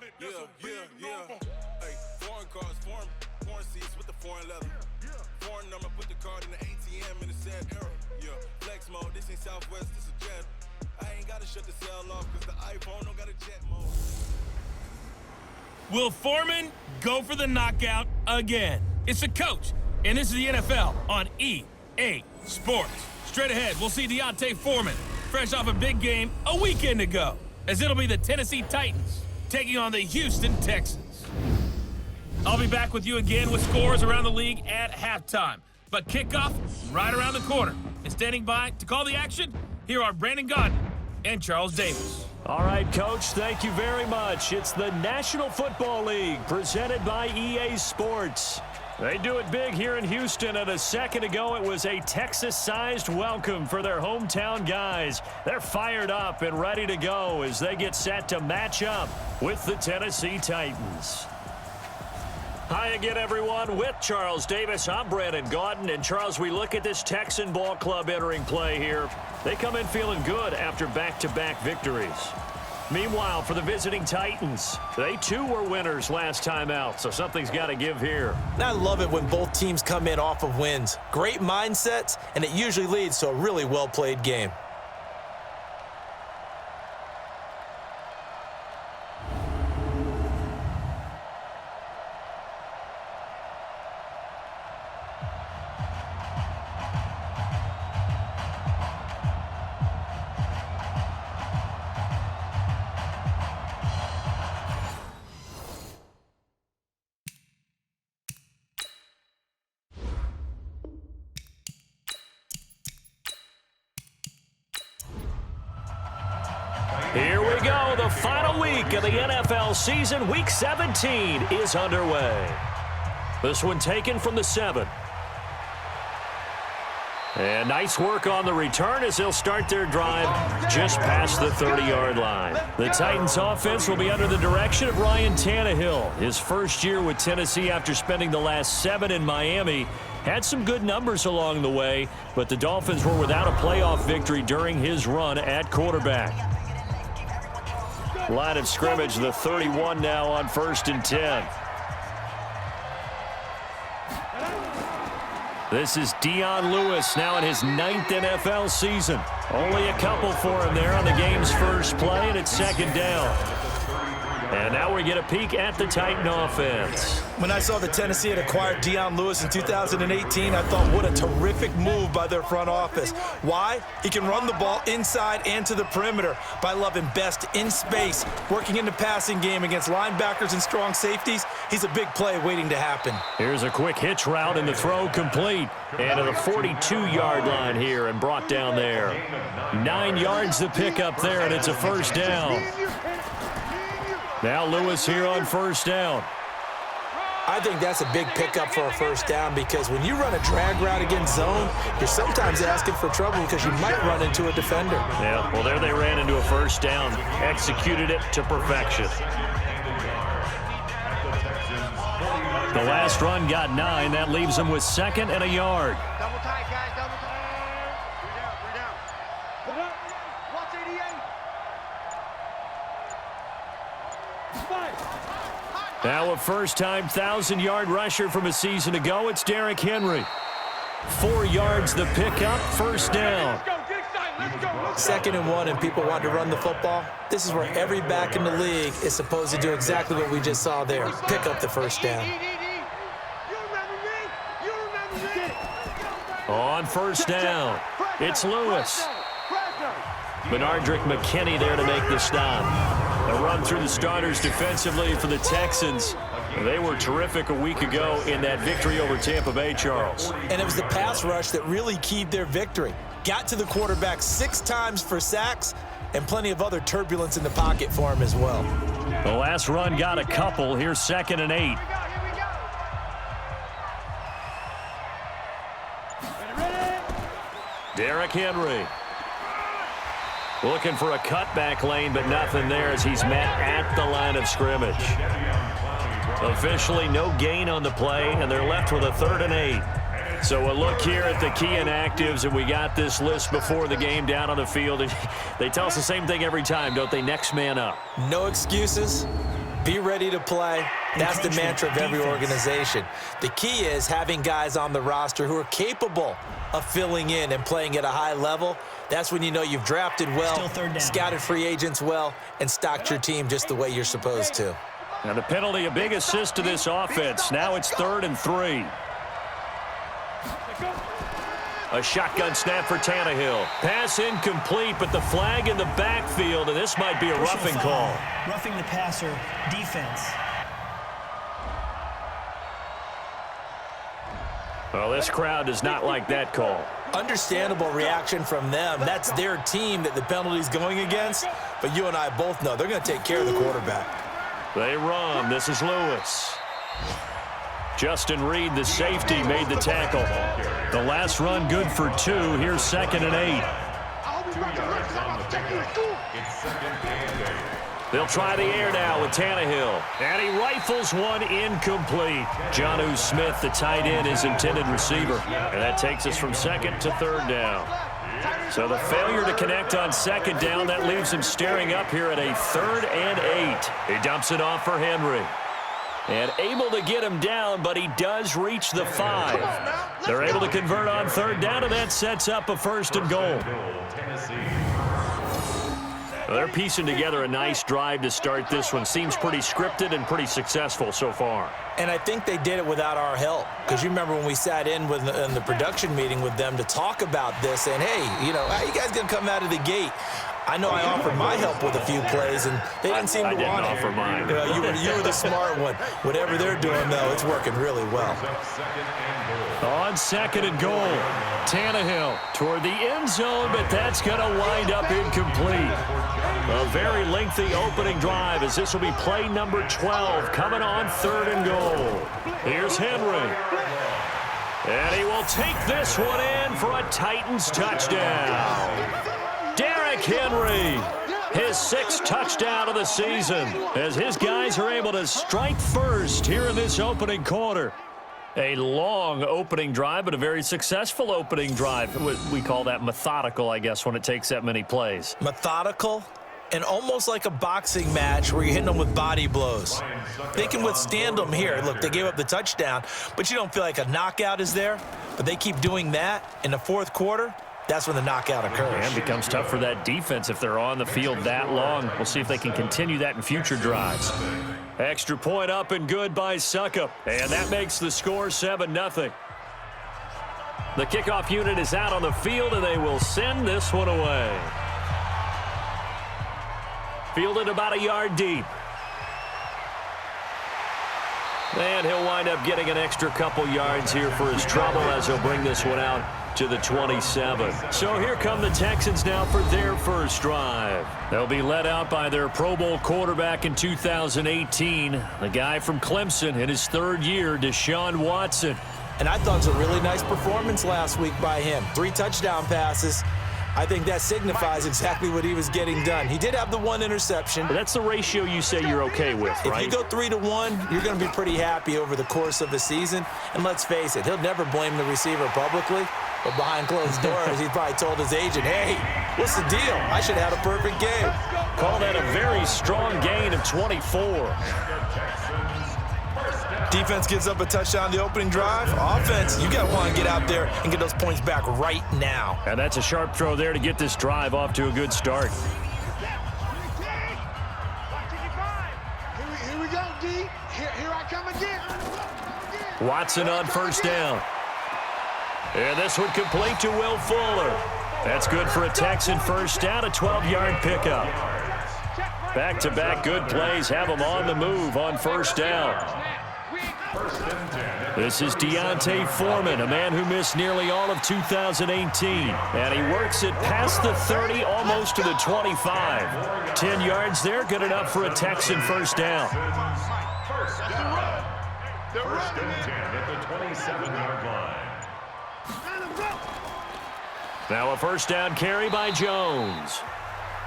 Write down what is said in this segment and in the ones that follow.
Hey, foreign cars, foreign seats with the foreign leather. Foreign number, put the card in the ATM in the sad era. Yeah, flex mode, this ain't Southwest, this a jet. I ain't gotta shut the cell off because the iPhone don't got a jet mode. Will Foreman go for the knockout again? It's the coach, and this is the NFL on EA Sports. Straight ahead, we'll see Deontay Foreman, fresh off a big game a weekend ago, as it'll be the Tennessee Titans taking on the Houston Texans. I'll be back with you again with scores around the league at halftime. But kickoff right around the corner. And standing by to call the action, here are Brandon Gaudin and Charles Davis. All right, Coach, thank you very much. It's the National Football League presented by EA Sports. They do it big here in Houston, and a second ago it was a Texas-sized welcome for their hometown guys. They're fired up and ready to go as they get set to match up with the Tennessee Titans. Hi again, everyone. With Charles Davis, I'm Brandon Gaudin. And, Charles, we look at this Texan ball club entering play here. They come in feeling good after back-to-back victories. Meanwhile, for the visiting Titans, they too were winners last time out, so something's got to give here. And I love it when both teams come in off of wins. Great mindsets, and it usually leads to a really well-played game. Here we go. The final week of the NFL season. Week 17 is underway. This one taken from the 7. And nice work on the return as they'll start their drive just past the 30-yard line. The Titans offense will be under the direction of Ryan Tannehill. His first year with Tennessee after spending the last 7 in Miami. Had some good numbers along the way, but the Dolphins were without a playoff victory during his run at quarterback. Line of scrimmage, the 31 now on 1st and 10. This is Dion Lewis now in his 9th NFL season. Only a couple for him there on the game's first play, and it's 2nd down. And now we get a peek at the Titan offense. When I saw that Tennessee had acquired Dion Lewis in 2018, I thought, what a terrific move by their front office. Why? He can run the ball inside and to the perimeter. By loving best in space, working in the passing game against linebackers and strong safeties, he's a big play waiting to happen. Here's a quick hitch route and the throw complete. And to the 42-yard line here and brought down there. 9 yards to pick up there, and it's a 1st down. Now Lewis here on 1st down. I think that's a big pickup for a 1st down because when you run a drag route against zone, you're sometimes asking for trouble because you might run into a defender. Yeah, well, there they ran into a 1st down. Executed it to perfection. The last run got 9. That leaves them with 2nd and a yard. Double tight, guys. Double tight. 3 down. 3 down. Watch 88. Now a first-time 1,000-yard rusher from a season ago. It's Derrick Henry. 4 yards the pickup, 1st down. 2nd and 1, and people want to run the football. This is where every back in the league is supposed to do exactly what we just saw there. Pick up the 1st down. On 1st down, it's Lewis. Benardrick McKinney there to make the stop. A run through the starters defensively for the Texans. They were terrific a week ago in that victory over Tampa Bay, Charles. And it was the pass rush that really keyed their victory. Got to the quarterback 6 times for sacks and plenty of other turbulence in the pocket for him as well. The last run got a couple. Here's 2nd and 8. Derrick Henry. Looking for a cutback lane, but nothing there as he's met at the line of scrimmage. Officially no gain on the play, and they're left with a 3rd and 8. So a look here at the key inactives, and we got this list before the game down on the field. And they tell us the same thing every time, don't they? Next man up. No excuses. Be ready to play. That's the mantra of every organization. The key is having guys on the roster who are capable of filling in and playing at a high level. That's when you know you've drafted well, scouted free agents well, and stocked your team just the way you're supposed to. Now the penalty, a big assist to this offense. Now it's 3rd and 3. A shotgun snap for Tannehill. Pass incomplete, but the flag in the backfield, and this might be a roughing call. Roughing the passer, defense. Well, this crowd does not like that call. Understandable reaction from them. That's their team that the penalty's going against. But you and I both know they're going to take care of the quarterback. They run. This is Lewis. Justin Reed, the safety, made the tackle. The last run good for 2. Here's 2nd and 8. They'll try the air now with Tannehill. And he rifles one incomplete. Jonnu Smith, the tight end, his intended receiver. And that takes us from 2nd to 3rd down. So the failure to connect on 2nd down, that leaves him staring up here at a 3rd and 8. He dumps it off for Henry. And able to get him down, but he does reach the 5. They're able to convert on 3rd down, and that sets up a 1st and goal. Well, they're piecing together a nice drive to start this one. Seems pretty scripted and pretty successful so far. And I think they did it without our help. Because you remember when we sat in the production meeting with them to talk about this, and hey, you know, how you guys going to come out of the gate? I know I offered my help with a few plays, and they didn't seem to want it. I didn't offer mine. You were the smart one. Whatever they're doing, though, it's working really well. On 2nd and goal, Tannehill toward the end zone, but that's going to wind up incomplete. A very lengthy opening drive, as this will be play number 12, coming on 3rd and goal. Here's Henry. And he will take this one in for a Titans touchdown. Derrick Henry, his 6th touchdown of the season, as his guys are able to strike first here in this opening quarter. A long opening drive, but a very successful opening drive. We call that methodical, I guess, when it takes that many plays. Methodical and almost like a boxing match where you're hitting them with body blows. They can withstand them here. Look, they gave up the touchdown, but you don't feel like a knockout is there. But they keep doing that in the 4th quarter. That's when the knockout occurs. And it becomes tough for that defense if they're on the field that long. We'll see if they can continue that in future drives. Extra point up and good by Suckup. And that makes the score 7-0. The kickoff unit is out on the field, and they will send this one away. Fielded about a yard deep. And he'll wind up getting an extra couple yards here for his trouble as he'll bring this one out to the 27. So here come the Texans now for their first drive. They'll be led out by their Pro Bowl quarterback in 2018, the guy from Clemson in his 3rd year, Deshaun Watson. And I thought it was a really nice performance last week by him. 3 touchdown passes. I think that signifies exactly what he was getting done. He did have the 1 interception. But that's the ratio you say you're okay with, right? If you go 3-1, you're going to be pretty happy over the course of the season. And let's face it, he'll never blame the receiver publicly. But behind closed doors, he probably told his agent, hey, what's the deal? I should have had a perfect game. Call that a very strong gain of 24. Defense gives up a touchdown the opening drive. Offense, you got to want to get out there and get those points back right now. And that's a sharp throw there to get this drive off to a good start. Here we go, D. Here I come again. Watson on 1st down. And this one complete to Will Fuller. That's good for a Texan 1st down, a 12-yard pickup. Back-to-back good plays have them on the move on 1st down. This is Deontay Foreman, a man who missed nearly all of 2018. And he works it past the 30, almost to the 25. 10 yards there, good enough for a Texan 1st down. First and 10 at the 27-yard line. Now a 1st down carry by Jones.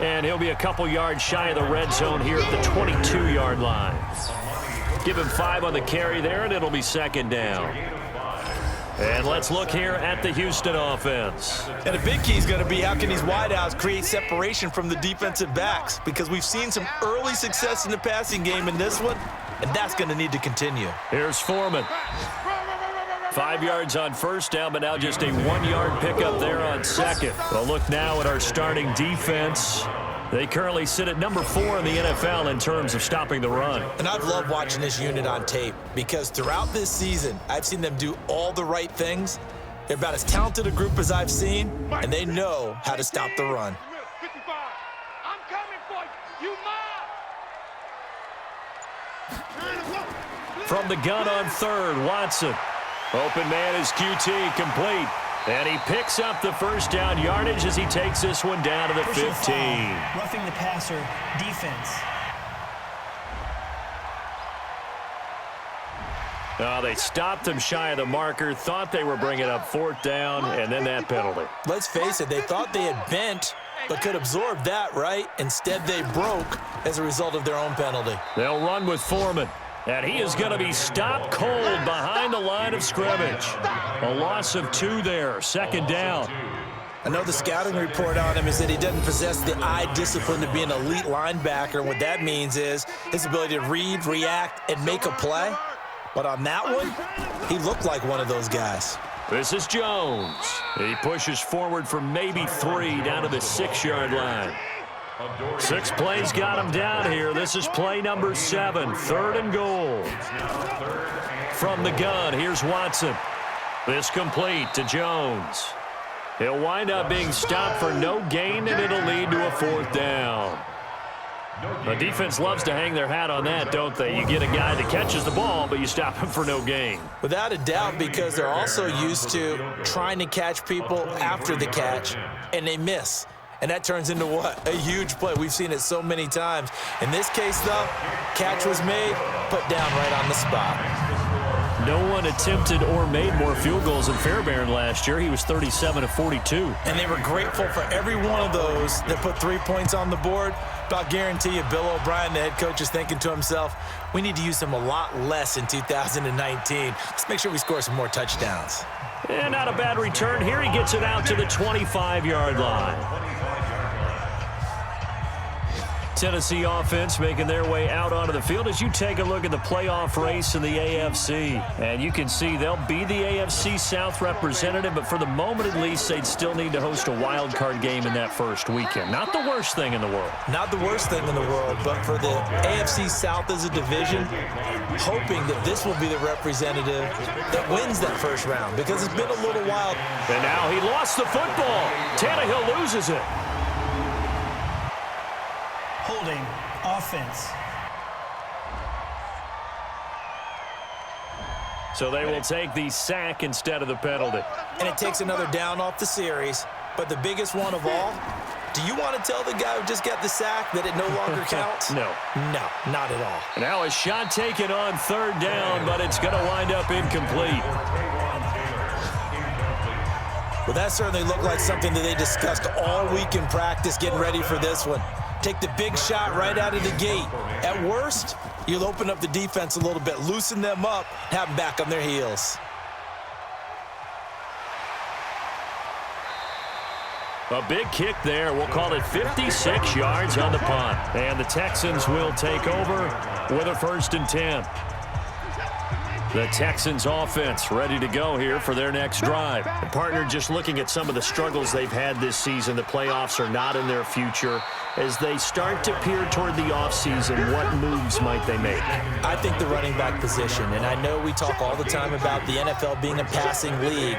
And he'll be a couple yards shy of the red zone here at the 22-yard line. Give him 5 on the carry there, and it'll be 2nd down. And let's look here at the Houston offense. And a big key is going to be how can these wideouts create separation from the defensive backs, because we've seen some early success in the passing game in this one, and that's going to need to continue. Here's Foreman. 5 yards on first down, but now just a 1-yard pickup there on second. Well, look now at our starting defense. They currently sit at number 4 in the NFL in terms of stopping the run. And I've loved watching this unit on tape, because throughout this season, I've seen them do all the right things. They're about as talented a group as I've seen, and they know how to stop the run. 55. I'm coming for you, Ma. From the gun on third, Watson. Open man is QT, complete. And he picks up the first down yardage as he takes this one down to the 15. Roughing the passer, defense. They stopped him shy of the marker, thought they were bringing up fourth down, and then that penalty. Let's face it, they thought they had bent, but could absorb that, right? Instead, they broke as a result of their own penalty. They'll run with Foreman. And he is going to be stopped cold behind the line of scrimmage. A loss of 2 there, second down. I know the scouting report on him is that he doesn't possess the eye discipline to be an elite linebacker. And what that means is his ability to read, react, and make a play. But on that one, he looked like one of those guys. This is Jones. He pushes forward for maybe 3 down to the 6-yard line. 6 plays got him down here. This is play number 7, 3rd and goal. From the gun, here's Watson. This complete to Jones. He'll wind up being stopped for no gain, and it'll lead to a 4th down. The defense loves to hang their hat on that, don't they? You get a guy that catches the ball, but you stop him for no gain. Without a doubt, because they're also used to trying to catch people after the catch, and they miss. And that turns into what? A huge play. We've seen it so many times. In this case, though, catch was made, put down right on the spot. No one attempted or made more field goals than Fairbairn last year. He was 37 of 42. And they were grateful for every one of those that put 3 points on the board. But I'll guarantee you, Bill O'Brien, the head coach, is thinking to himself, we need to use them a lot less in 2019. Let's make sure we score some more touchdowns. And not a bad return here. He gets it out to the 25-yard line. Tennessee offense making their way out onto the field as you take a look at the playoff race in the AFC. And you can see they'll be the AFC South representative, but for the moment at least, they'd still need to host a wild card game in that first weekend. Not the worst thing in the world. Not the worst thing in the world, but for the AFC South as a division, hoping that this will be the representative that wins that first round, because it's been a little while. And now he lost the football. Tannehill loses it. Holding, offense. So they will take the sack instead of the penalty. And it takes another down off the series. But the biggest one of all, do you want to tell the guy who just got the sack that it no longer counts? No. No, not at all. Now a shot taken on 3rd down, but it's going to wind up incomplete. Well, that certainly looked like something that they discussed all week in practice getting ready for this one. Take the big shot right out of the gate. At worst, you'll open up the defense a little bit, loosen them up, have them back on their heels. A big kick there. We'll call it 56 yards on the punt. And the Texans will take over with a 1st and 10. The Texans offense ready to go here for their next drive. And partner, just looking at some of the struggles they've had this season, the playoffs are not in their future. As they start to peer toward the offseason, what moves might they make? I think the running back position, and I know we talk all the time about the NFL being a passing league,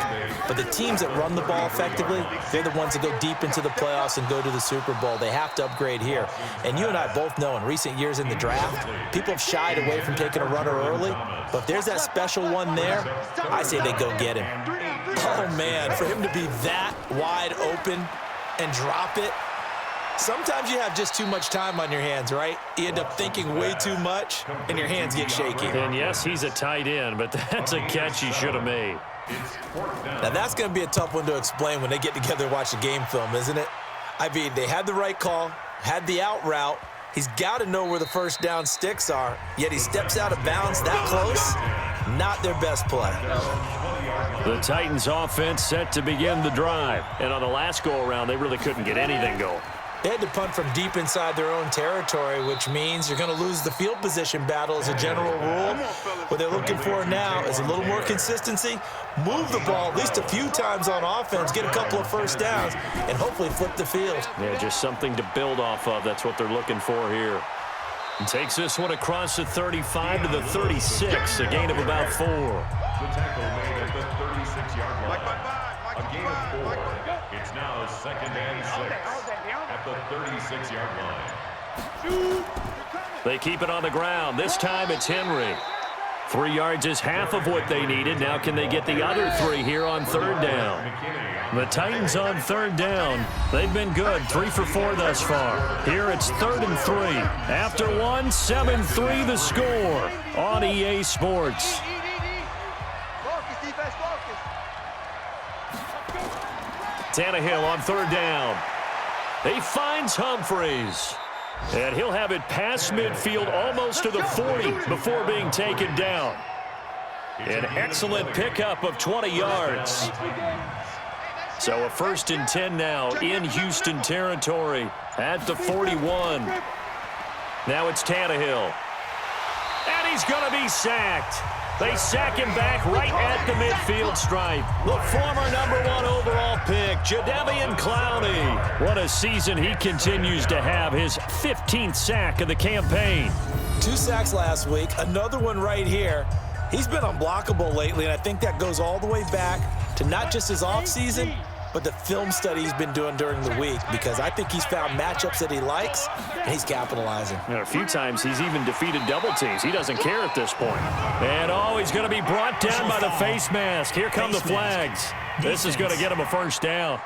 but the teams that run the ball effectively, they're the ones that go deep into the playoffs and go to the Super Bowl. They have to upgrade here. And you and I both know in recent years in the draft, people have shied away from taking a runner early, but if there's that special one there, I say they go get him. Oh, man, for him to be that wide open and drop it, sometimes you have just too much time on your hands, right? You end up thinking way too much, and your hands get shaky. And yes, he's a tight end, but that's a catch he should have made. Now, that's going to be a tough one to explain when they get together and watch the game film, isn't it? I mean, they had the right call, had the out route. He's got to know where the first down sticks are, yet he steps out of bounds that close. Not their best play. The Titans offense set to begin the drive. And on the last go-around, they really couldn't get anything going. They had to punt from deep inside their own territory, which means you're going to lose the field position battle as a general rule. What they're looking for now is a little more consistency, move the ball at least a few times on offense, get a couple of first downs, and hopefully flip the field. Yeah, just something to build off of. That's what they're looking for here. And takes this one across the 35 to the 36, a gain of about 4. The tackle made at the 36-yard line. A gain of 4. It's now 2nd and 6 at the 36-yard line. They keep it on the ground. This time it's Henry. 3 yards is half of what they needed. Now can they get the other 3 here on 3rd down? The Titans on 3rd down. They've been good, 3 for 4 thus far. Here it's 3rd and 3. After 1, 7-3 the score on EA Sports. Tannehill on 3rd down. He finds Humphreys. And he'll have it past midfield almost to the 40 before being taken down. An excellent pickup of 20 yards. So a 1st and 10 now in Houston territory at the 41. Now it's Tannehill. And he's going to be sacked. They sack him back right at the midfield stripe. The former #1 overall pick, Jadeveon Clowney. What a season he continues to have, his 15th sack of the campaign. 2 sacks last week, another one right here. He's been unblockable lately, and I think that goes all the way back to not just his offseason, but the film study he's been doing during the week, because I think he's found matchups that he likes, and he's capitalizing. And a few times he's even defeated double teams. He doesn't care at this point. And he's going to be brought down by the face mask. Here come the flags. This is going to get him a 1st down.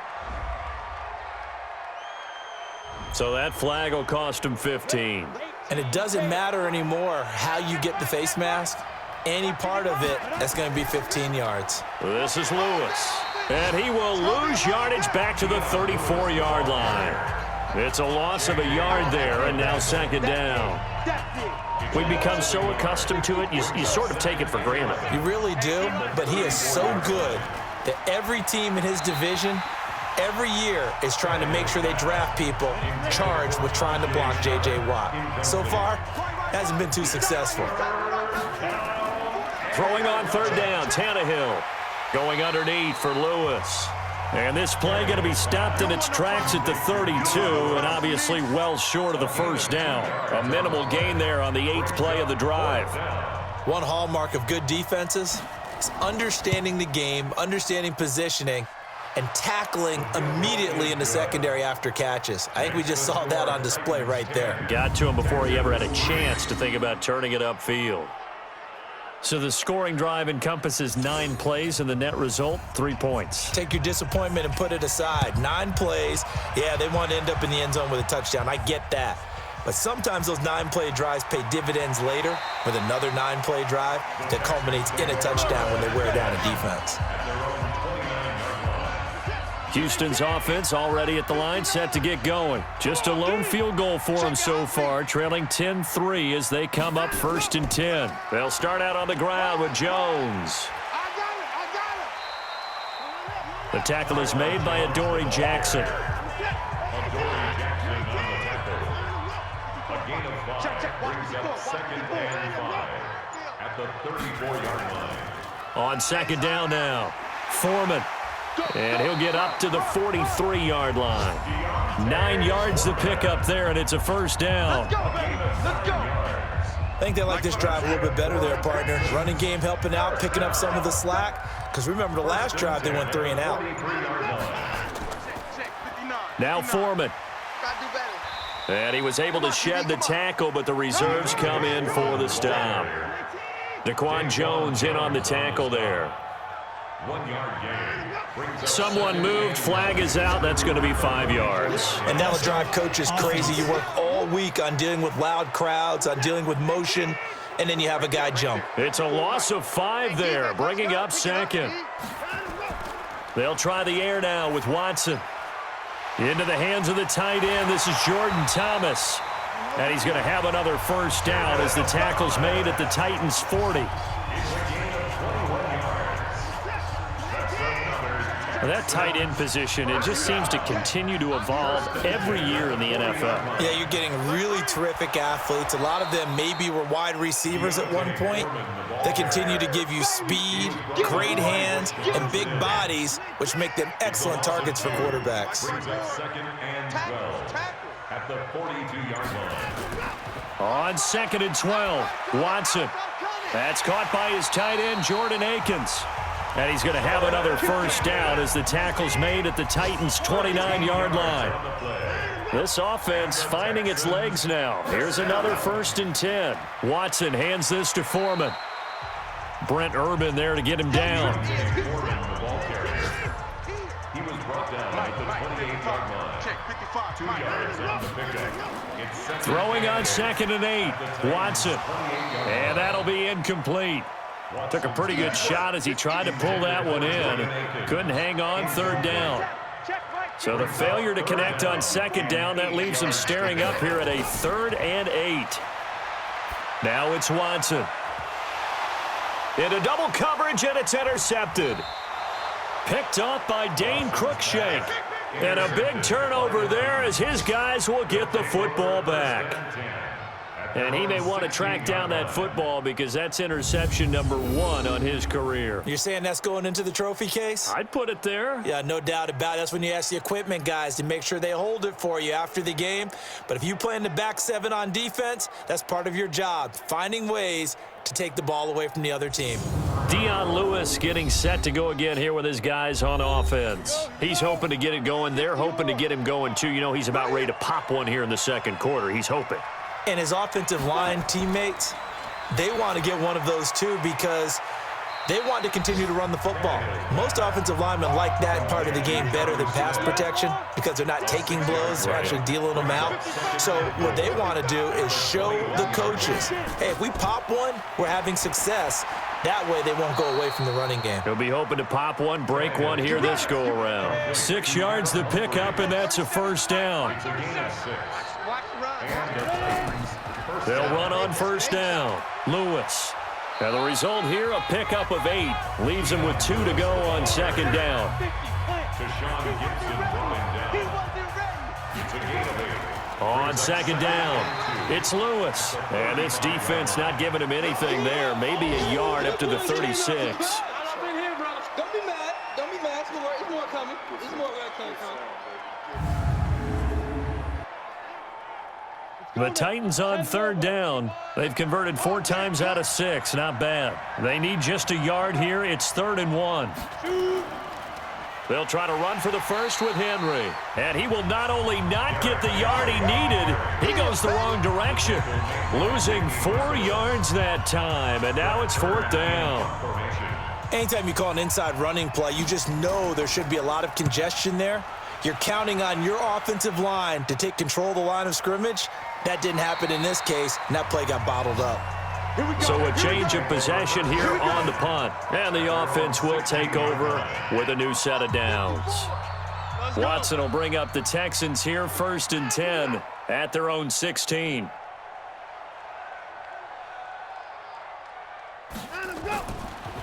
So that flag will cost him 15. And it doesn't matter anymore how you get the face mask. Any part of it, that's going to be 15 yards. This is Lewis. And he will lose yardage back to the 34-yard line. It's a loss of a yard there, and now 2nd down. We've become so accustomed to it, you sort of take it for granted. You really do, but he is so good that every team in his division every year is trying to make sure they draft people charged with trying to block J.J. Watt. So far, hasn't been too successful. Throwing on 3rd down, Tannehill. Going underneath for Lewis. And this play going to be stopped in its tracks at the 32, and obviously well short of the 1st down. A minimal gain there on the 8th play of the drive. One hallmark of good defenses is understanding the game, understanding positioning, and tackling immediately in the secondary after catches. I think we just saw that on display right there. Got to him before he ever had a chance to think about turning it upfield. So the scoring drive encompasses 9 plays, and the net result, 3 points. Take your disappointment and put it aside. 9 plays. Yeah, they want to end up in the end zone with a touchdown. I get that. But sometimes those 9-play drives pay dividends later with another 9-play drive that culminates in a touchdown when they wear down a defense. Houston's offense already at the line, set to get going. Just a lone field goal for them so far, trailing 10-3 as they come up 1st and 10. They'll start out on the ground with Jones. The tackle is made by Adoree Jackson. Adoree Jackson on the tackle. A gain of 5 brings up 2nd and 5 at the 34-yard line. On 2nd down now, Foreman. And he'll get up to the 43-yard line. 9 yards to pick up there, and it's a 1st down. Let's go, baby. Let's go. I think they like this drive a little bit better there, partner. Running game helping out, picking up some of the slack. Because remember, the last drive, they went 3 and out. Now Foreman. And he was able to shed the tackle, but the reserves come in for the stop. Daquan Jones in on the tackle there. 1-yard gain. Someone moved, flag is out, that's going to be 5 yards. And now the drive coach is crazy. You work all week on dealing with loud crowds, on dealing with motion, and then you have a guy jump. It's a loss of 5 there, bringing up 2nd. They'll try the air now with Watson. Into the hands of the tight end, this is Jordan Thomas. And he's going to have another 1st down as the tackle's made at the Titans' 40. Well, that tight end position, it just seems to continue to evolve every year in the NFL. Yeah, you're getting really terrific athletes. A lot of them maybe were wide receivers at one point. They continue to give you speed, great hands, and big bodies, which make them excellent targets for quarterbacks. Brings up 2nd and 12 at the 42-yard line. On 2nd and 12, Watson. That's caught by his tight end, Jordan Akins. And he's going to have another first down as the tackle's made at the Titans' 29-yard line. This offense finding its legs now. Here's another 1st and 10. Watson hands this to Foreman. Brent Urban there to get him down. He was brought down at the 28-yard line. 2 yards on the pickup. Throwing on 2nd and 8. Watson. And that'll be incomplete. Took a pretty good shot as he tried to pull that one in. Couldn't hang on 3rd down. So the failure to connect on 2nd down, that leaves him staring up here at a 3rd and 8. Now it's Watson. Into double coverage, and it's intercepted. Picked off by Dane Cruikshank. And a big turnover there as his guys will get the football back. And he may want to track down that football because that's interception number 1 on his career. You're saying that's going into the trophy case? I'd put it there. Yeah, no doubt about it. That's when you ask the equipment guys to make sure they hold it for you after the game. But if you play in the back 7 on defense, that's part of your job, finding ways to take the ball away from the other team. Dion Lewis getting set to go again here with his guys on offense. He's hoping to get it going. They're hoping to get him going, too. You know, he's about ready to pop one here in the 2nd quarter. He's hoping. And his offensive line teammates, they want to get one of those too because they want to continue to run the football. Most offensive linemen like that part of the game better than pass protection because they're not taking blows, they're actually dealing them out. So what they want to do is show the coaches, hey, if we pop one, we're having success. That way they won't go away from the running game. He'll be hoping to pop one, break one here this go-around. 6 yards to pick up, and that's a first down. They'll run on first down. Lewis. Now the result here, a pickup of 8. Leaves him with 2 to go on 2nd down. On 2nd down, it's Lewis. And this defense not giving him anything there. Maybe a yard up to the 36. Don't be mad. Don't be mad. It's more coming. It's more where it came from. The Titans on 3rd down. They've converted 4 times out of 6. Not bad. They need just a yard here. It's 3rd and 1. They'll try to run for the first with Henry. And he will not only not get the yard he needed, he goes the wrong direction. Losing 4 yards that time. And now it's 4th down. Anytime you call an inside running play, you just know there should be a lot of congestion there. You're counting on your offensive line to take control of the line of scrimmage. That didn't happen in this case, and that play got bottled up. So a change of possession here on the punt. And the offense will take over with a new set of downs. Watson will bring up the Texans here, 1st and 10 at their own 16.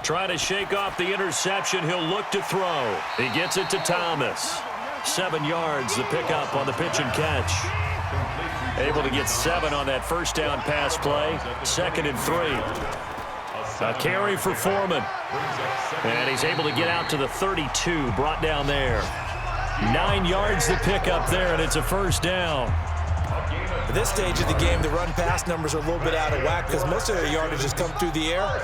Try to shake off the interception. He'll look to throw. He gets it to Thomas. 7 yards, the pickup on the pitch and catch. Able to get 7 on that first down pass play. 2nd and 3. A carry for Foreman. And he's able to get out to the 32, brought down there. 9 yards the pickup there, and it's a first down. At this stage of the game, the run-pass numbers are a little bit out of whack because most of their yardage has come through the air.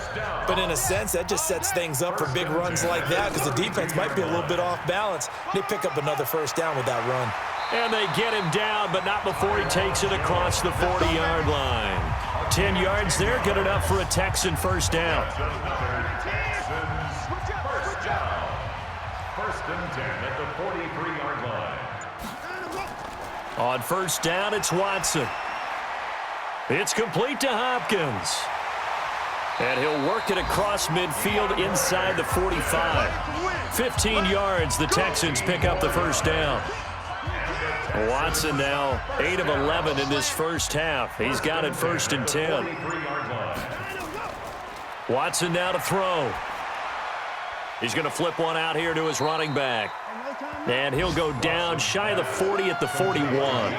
But in a sense, that just sets things up for big runs like that because the defense might be a little bit off balance. They pick up another first down with that run. And they get him down, but not before he takes it across the 40-yard line. 10 yards there, good enough for a Texan first down. First and 10 at the 43-yard line. On first down, it's Watson. It's complete to Hopkins. And he'll work it across midfield inside the 45. 15 yards, the Texans pick up the first down. Watson now 8 of 11 in this first half. He's got it 1st and 10. Watson now to throw. He's going to flip one out here to his running back. And he'll go down shy of the 40 at the 41.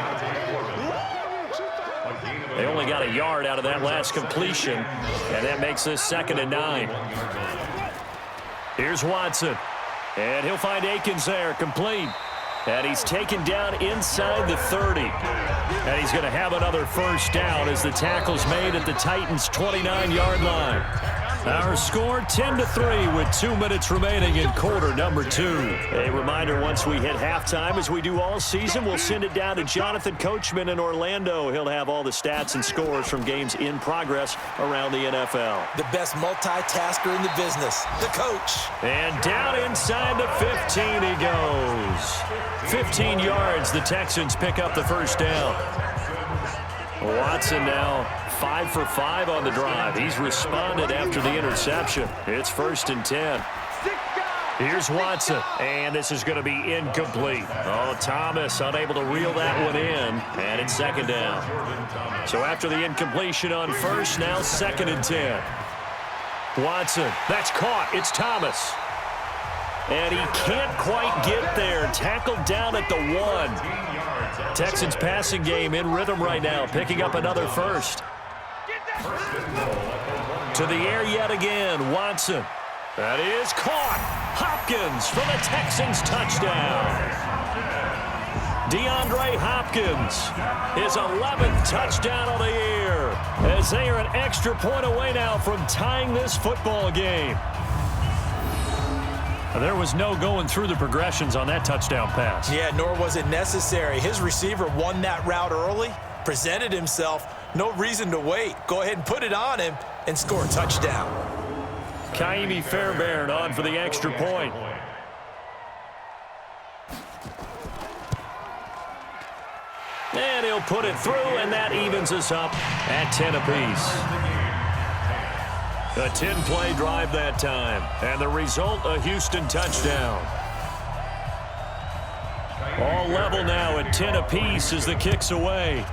They only got a yard out of that last completion, and that makes this 2nd and 9. Here's Watson, and he'll find Akins there, complete. And he's taken down inside the 30. And he's going to have another first down as the tackle's made at the Titans' 29-yard line. Our score 10-3 with 2 minutes remaining in quarter number 2. A reminder, once we hit halftime, as we do all season, we'll send it down to Jonathan Coachman in Orlando. He'll have all the stats and scores from games in progress around the NFL. The best multitasker in the business, the coach. And down inside the 15 he goes. 15 yards, the Texans pick up the first down. Watson now 5 for 5 on the drive. He's responded after the interception. It's 1st and 10. Here's Watson, and this is going to be incomplete. Oh, Thomas unable to reel that one in, and it's 2nd down. So after the incompletion on first, now 2nd and 10. Watson, that's caught. It's Thomas. And he can't quite get there. Tackled down at the 1. Texans passing game in rhythm right now, picking up another first. To the air yet again, Watson. That is caught. Hopkins for the Texans touchdown. DeAndre Hopkins, his 11th touchdown of the year, as they are an extra point away now from tying this football game. There was no going through the progressions on that touchdown pass. Yeah, nor was it necessary. His receiver won that route early, presented himself, no reason to wait. Go ahead and put it on him and score a touchdown. Kaimi Fairbairn on for the extra point. And he'll put it through, and that evens us up at 10 apiece. A 10-play drive that time, and the result, a Houston touchdown. All level now at 10 apiece as the kick's away.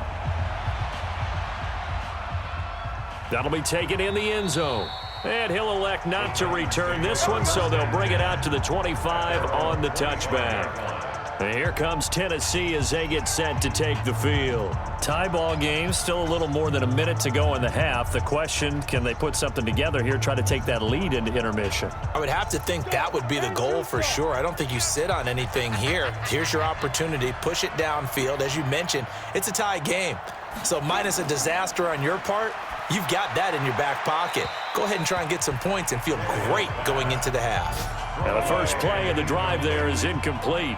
That'll be taken in the end zone. And he'll elect not to return this one, so they'll bring it out to the 25 on the touchback. And here comes Tennessee as they get set to take the field. Tie ball game, still a little more than a minute to go in the half. The question, can they put something together here, try to take that lead into intermission? I would have to think that would be the goal for sure. I don't think you sit on anything here. Here's your opportunity. Push it downfield. As you mentioned, it's a tie game. So minus a disaster on your part, you've got that in your back pocket. Go ahead and try and get some points and feel great going into the half. Now the first play of the drive there is incomplete.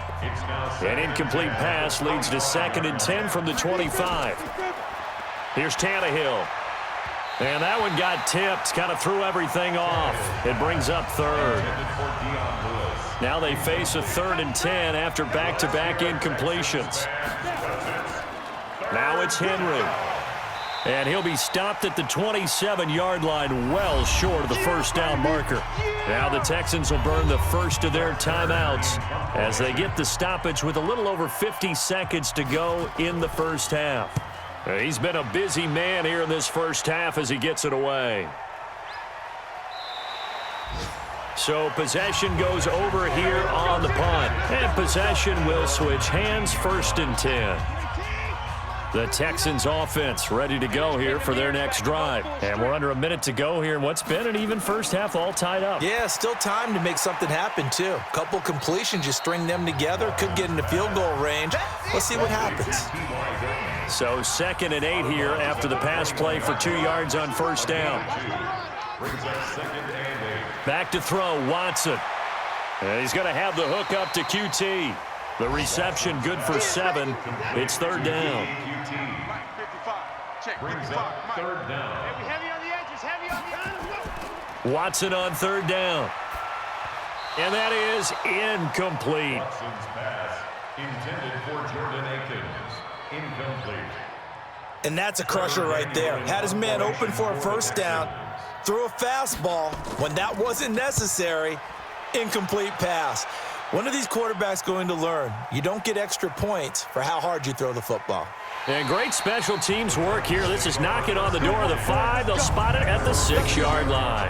An incomplete pass leads to 2nd and 10 from the 25. Here's Tannehill. And that one got tipped, kind of threw everything off. It brings up 3rd. Now they face a 3rd and 10 after back-to-back incompletions. Now it's Henry. And he'll be stopped at the 27-yard line, well short of the first down marker. Now the Texans will burn the first of their timeouts as they get the stoppage with a little over 50 seconds to go in the first half. He's been a busy man here in this first half as he gets it away. So possession goes over here on the punt. And possession will switch hands, 1st and 10. The Texans offense ready to go here for their next drive. And we're under a minute to go here in what's been an even first half, all tied up. Yeah, still time to make something happen, too. Couple completions, you string them together, could get into field goal range. Let's see what happens. So 2nd and 8 here after the pass play for 2 yards on first down. Back to throw, Watson. And he's going to have the hook up to QT. The reception good for 7. It's 3rd down. Third down. Watson on 3rd down. And that is incomplete. Watson's pass intended for Jordan Akins. Incomplete. And that's a crusher right there. Had his man open for a first down. Threw a fastball when that wasn't necessary. Incomplete pass. When are these quarterbacks going to learn? You don't get extra points for how hard you throw the football. And great special teams work here. This is knocking on the door of the 5. They'll spot it at the 6-yard line.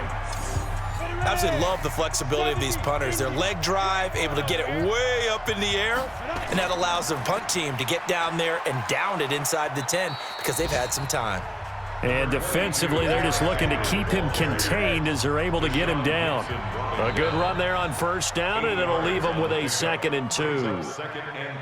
Absolutely love the flexibility of these punters. Their leg drive, able to get it way up in the air, and that allows the punt team to get down there and down it inside the 10 because they've had some time. And defensively, they're just looking to keep him contained as they're able to get him down. A good run there on first down, and it'll leave them with a 2nd and 2.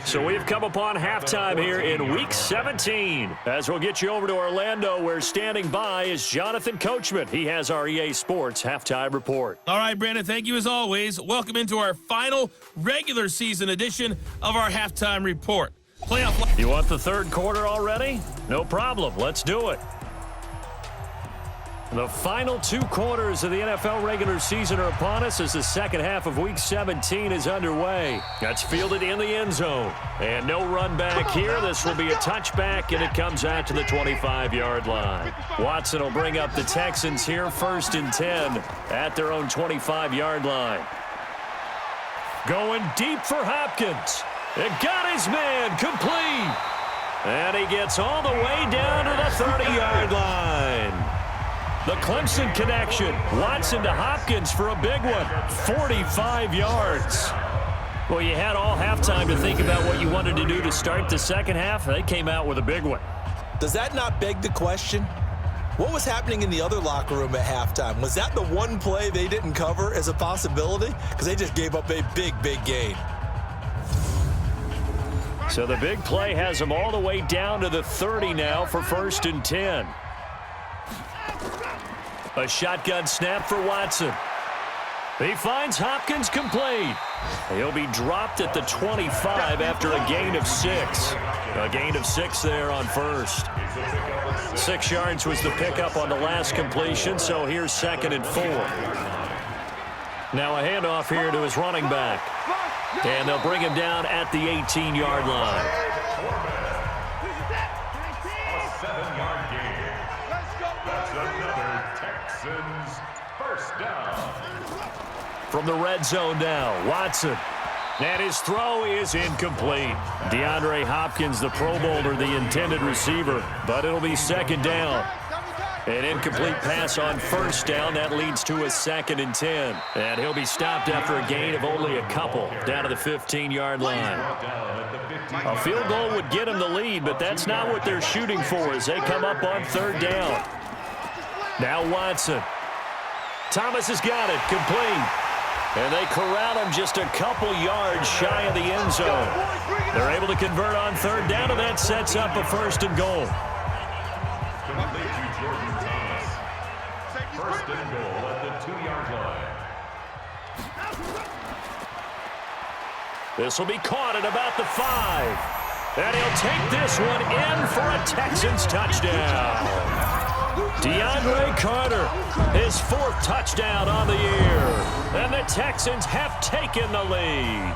So we've come upon halftime here in Week 17. As we'll get you over to Orlando, where standing by is Jonathan Coachman. He has our EA Sports Halftime Report. All right, Brandon, thank you as always. Welcome into our final regular season edition of our Halftime Report. Playoff. You want the third quarter already? No problem. Let's do it. The final 2 quarters of the NFL regular season are upon us as the second half of Week 17 is underway. That's fielded in the end zone. And no run back here. This will be a touchback, and it comes out to the 25-yard line. Watson will bring up the Texans here, 1st and 10 at their own 25-yard line. Going deep for Hopkins. It got his man complete. And he gets all the way down to the 30-yard line. The Clemson connection. Watson to Hopkins for a big one. 45 yards. Well, you had all halftime to think about what you wanted to do to start the second half. They came out with a big one. Does that not beg the question? What was happening in the other locker room at halftime? Was that the one play they didn't cover as a possibility? Because they just gave up a big, big gain. So the big play has them all the way down to the 30 now for 1st and 10. A shotgun snap for Watson. He finds Hopkins complete. He'll be dropped at the 25 after a gain of 6. A gain of 6 there on first. 6 yards was the pickup on the last completion, so here's 2nd and 4. Now a handoff here to his running back. And they'll bring him down at the 18-yard line. A 7-yard gain. That's another Texans first down. From the red zone now, Watson. And his throw is incomplete. DeAndre Hopkins, the Pro Bowler, the intended receiver, but it'll be 2nd down. An incomplete pass on 1st down. That leads to a 2nd and 10. And he'll be stopped after a gain of only a couple down to the 15-yard line. A field goal would get them the lead, but that's not what they're shooting for as they come up on 3rd down. Now Watson. Thomas has got it, complete. And they corral him just a couple yards shy of the end zone. They're able to convert on 3rd down, and that sets up a 1st and goal. Complete to Jordan Thomas. 1st and goal at the 2-yard line. This will be caught at about the 5. And he'll take this one in for a Texans touchdown. DeAndre Carter, his 4th touchdown on the year. And the Texans have taken the lead.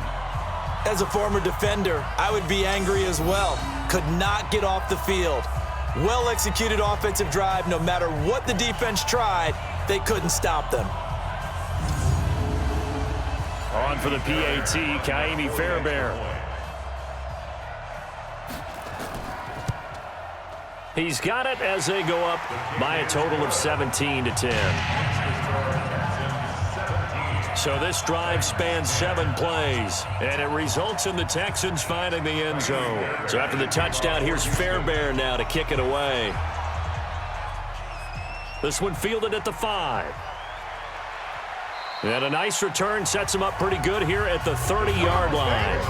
As a former defender, I would be angry as well. Could not get off the field. Well-executed offensive drive. No matter what the defense tried, they couldn't stop them. On for the PAT, Kaimi Fairbairn. He's got it as they go up by a total of 17 to 10. So this drive spans 7 plays, and it results in the Texans finding the end zone. So after the touchdown, here's Fairbairn now to kick it away. This one fielded at the 5. And a nice return sets him up pretty good here at the 30-yard line.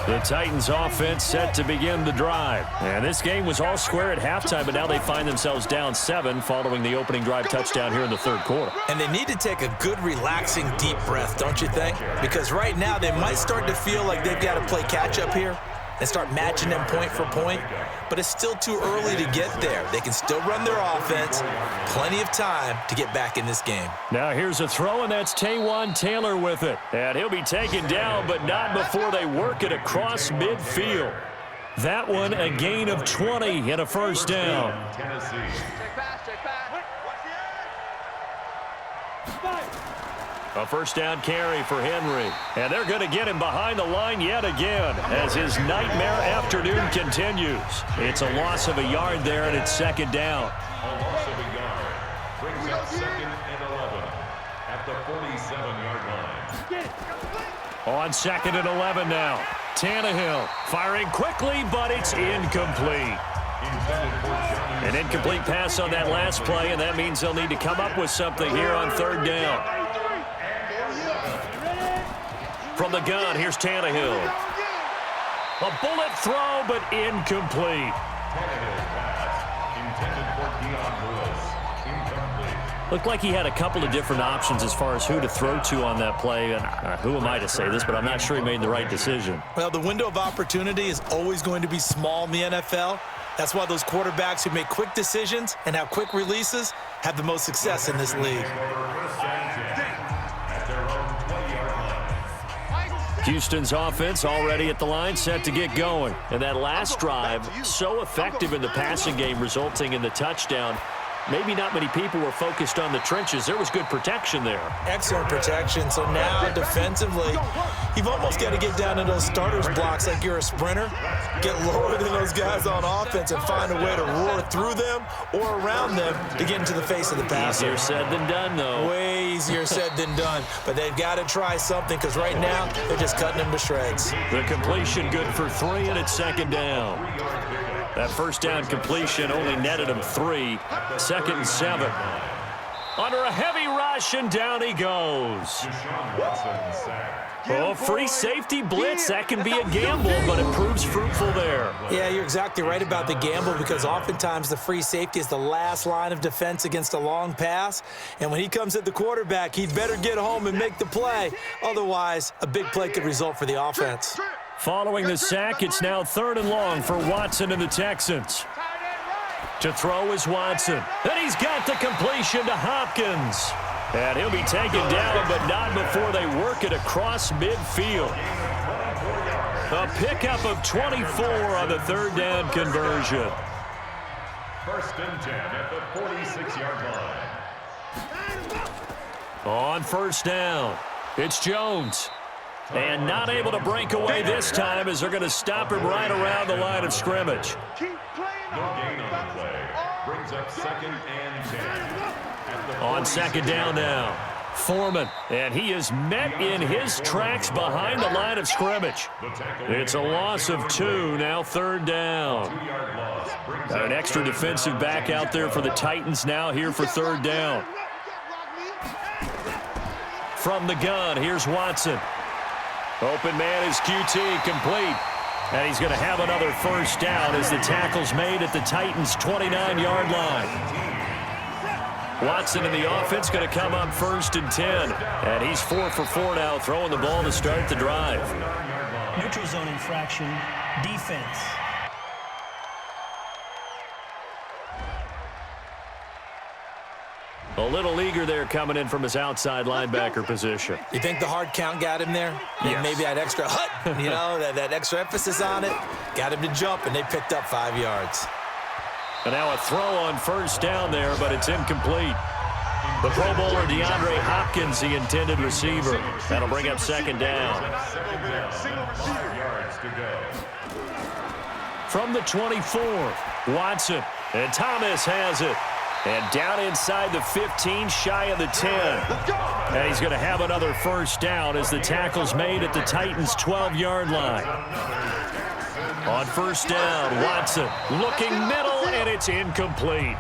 The Titans offense set to begin the drive. And this game was all square at halftime, but now they find themselves down 7 following the opening drive touchdown here in the 3rd quarter. And they need to take a good, relaxing, deep breath, don't you think? Because right now they might start to feel like they've got to play catch-up here and start matching them point for point. But it's still too early to get there. They can still run their offense. Plenty of time to get back in this game. Now here's a throw, and that's Taywan Taylor with it. And he'll be taken down, but not before they work it across midfield. That one a gain of 20 and a 1st down. A 1st down carry for Henry. And they're going to get him behind the line yet again as his nightmare afternoon continues. It's a loss of a yard there, and it's 2nd down. A loss of a yard brings the 47-yard line. On 2nd and 11 now. Tannehill firing quickly, but it's incomplete. An incomplete pass on that last play, and that means they'll need to come up with something here on 3rd down. From the gun, here's Tannehill. A bullet throw, but incomplete. Looked like he had a couple of different options as far as who to throw to on that play. And who am I to say this, but I'm not sure he made the right decision. Well, the window of opportunity is always going to be small in the NFL. That's why those quarterbacks who make quick decisions and have quick releases have the most success in this league. Houston's offense already at the line, set to get going. And that last drive, so effective in the passing game, resulting in the touchdown. Maybe not many people were focused on the trenches. There was good protection there. Excellent protection. So now defensively, you've almost got to get down to those starters blocks like you're a sprinter. Get lower than those guys on offense and find a way to roar through them or around them to get into the face of the passer. Easier said than done, though. Way easier said than done. But they've got to try something because right now they're just cutting them to shreds. The completion good for 3, and it's 2nd down. That first down completion only netted him 3. 2nd and 7. Under a heavy rush, and down he goes. Oh, free safety blitz. That can be a gamble, but it proves fruitful there. Yeah, you're exactly right about the gamble because oftentimes the free safety is the last line of defense against a long pass. And when he comes at the quarterback, he'd better get home and make the play. Otherwise, a big play could result for the offense. Following the sack, it's now 3rd and long for Watson and the Texans. To throw is Watson. And he's got the completion to Hopkins. And he'll be taken down, but not before they work it across midfield. A pickup of 24 on the 3rd down conversion. 1st and 10 at the 46-yard line. On 1st down, it's Jones. And not able to break away this time as they're going to stop him right around the line of scrimmage. No gain on the play. Brings up 2nd and 10. On 2nd down now, Foreman. And he is met in his tracks behind the line of scrimmage. It's a loss of 2, now 3rd down. Got an extra defensive back out there for the Titans now here for 3rd down. From the gun, here's Watson. Open man is QT, complete. And he's going to have another 1st down as the tackle's made at the Titans' 29-yard line. Watson in the offense going to come up 1st and 10. And he's 4 for 4 now, throwing the ball to start the drive. Neutral zone infraction, defense. A little eager there coming in from his outside linebacker position. You think the hard count got him there? Yes. Maybe that extra hut, you know, that extra emphasis on it, got him to jump, and they picked up 5 yards. And now a throw on 1st down there, but it's incomplete. The Pro Bowler DeAndre Hopkins, the intended receiver. That'll bring up 2nd down. 5 yards to go. From the 24, Watson. And Thomas has it. And down inside the 15, shy of the 10. And he's going to have another 1st down as the tackle's made at the Titans' 12-yard line. On 1st down, Watson looking middle, and it's incomplete.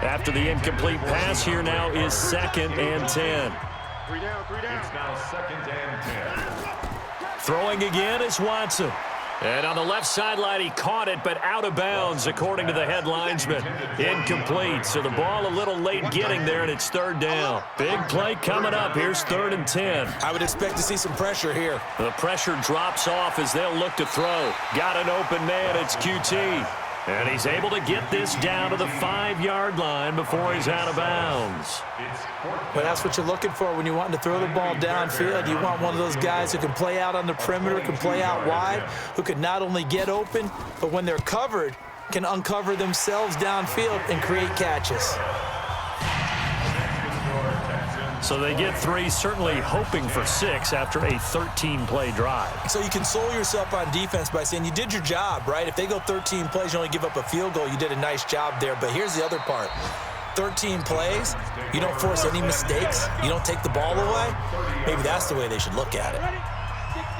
After the incomplete pass, here now is 2nd and 10. It's now 2nd and 10. Throwing again is Watson. And on the left sideline, he caught it, but out of bounds, according to the head linesman. Incomplete, so the ball a little late getting there, and it's 3rd down. Big play coming up. Here's 3rd and 10. I would expect to see some pressure here. The pressure drops off as they'll look to throw. Got an open man. It's QT. And he's able to get this down to the 5-yard line before he's out of bounds. Well, that's what you're looking for when you want to throw the ball downfield. You want one of those guys who can play out on the perimeter, can play out wide, who can not only get open, but when they're covered, can uncover themselves downfield and create catches. So they get 3, certainly hoping for 6 after a 13-play drive. So you console yourself on defense by saying you did your job, right? If they go 13 plays, you only give up a field goal, you did a nice job there. But here's the other part. 13 plays, you don't force any mistakes, you don't take the ball away, maybe that's the way they should look at it.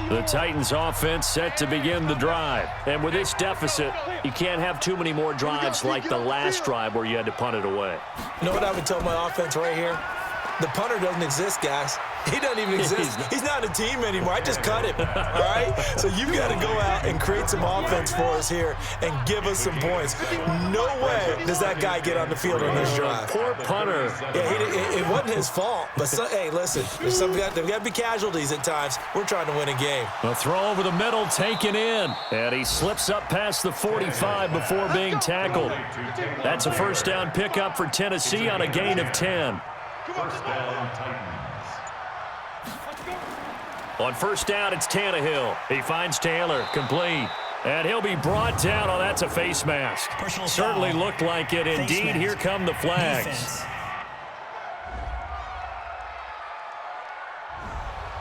The Titans offense set to begin the drive. And with this deficit, you can't have too many more drives like the last drive where you had to punt it away. You know what I would tell my offense right here? The punter doesn't exist, guys. He doesn't even exist. He's not a team anymore. I just cut him, all right? So you've got to go out and create some offense for us here and give us some points. No way does that guy get on the field on this drive. Poor punter. Yeah, it wasn't his fault. But, hey, listen, there's got to be casualties at times. We're trying to win a game. A throw over the middle taken in. And he slips up past the 45 before being tackled. That's a first down pickup for Tennessee on a gain of 10. First down, Titans. On first down, it's Tannehill. He finds Taylor, complete. And he'll be brought down. Oh, that's a face mask. Certainly looked like it. Indeed, here come the flags. Defense.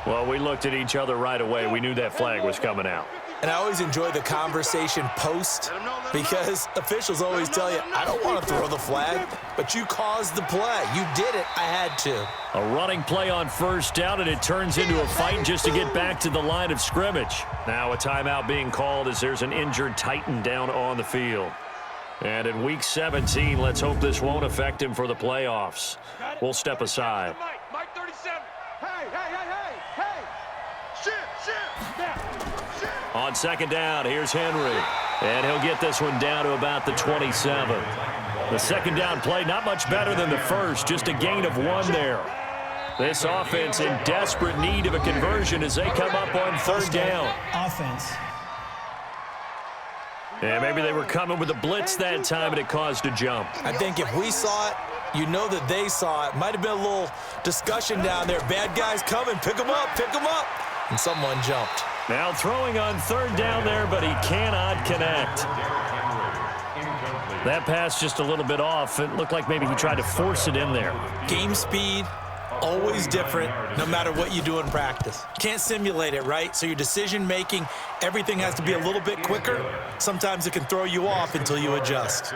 Well, we looked at each other right away. We knew that flag was coming out. And I always enjoy the conversation post because officials always tell you, I don't want to throw the flag, but you caused the play. You did it. I had to. A running play on first down, and it turns into a fight just to get back to the line of scrimmage. Now a timeout being called as there's an injured Titan down on the field. And in Week 17, let's hope this won't affect him for the playoffs. We'll step aside. Mike 37. Hey. Shit. On second down, here's Henry. And he'll get this one down to about the 27. The second down play, not much better than the first, just a gain of 1 there. This offense in desperate need of a conversion as they come up on third down. Offense. Yeah, maybe they were coming with a blitz that time and it caused a jump. I think if we saw it, you know that they saw it. Might have been a little discussion down there. Bad guys coming. Pick them up. And someone jumped. Now throwing on third down there, but he cannot connect. That pass just a little bit off. It looked like maybe he tried to force it in there. Game speed, always different, no matter what you do in practice. Can't simulate it, right? So your decision-making, everything has to be a little bit quicker. Sometimes it can throw you off until you adjust.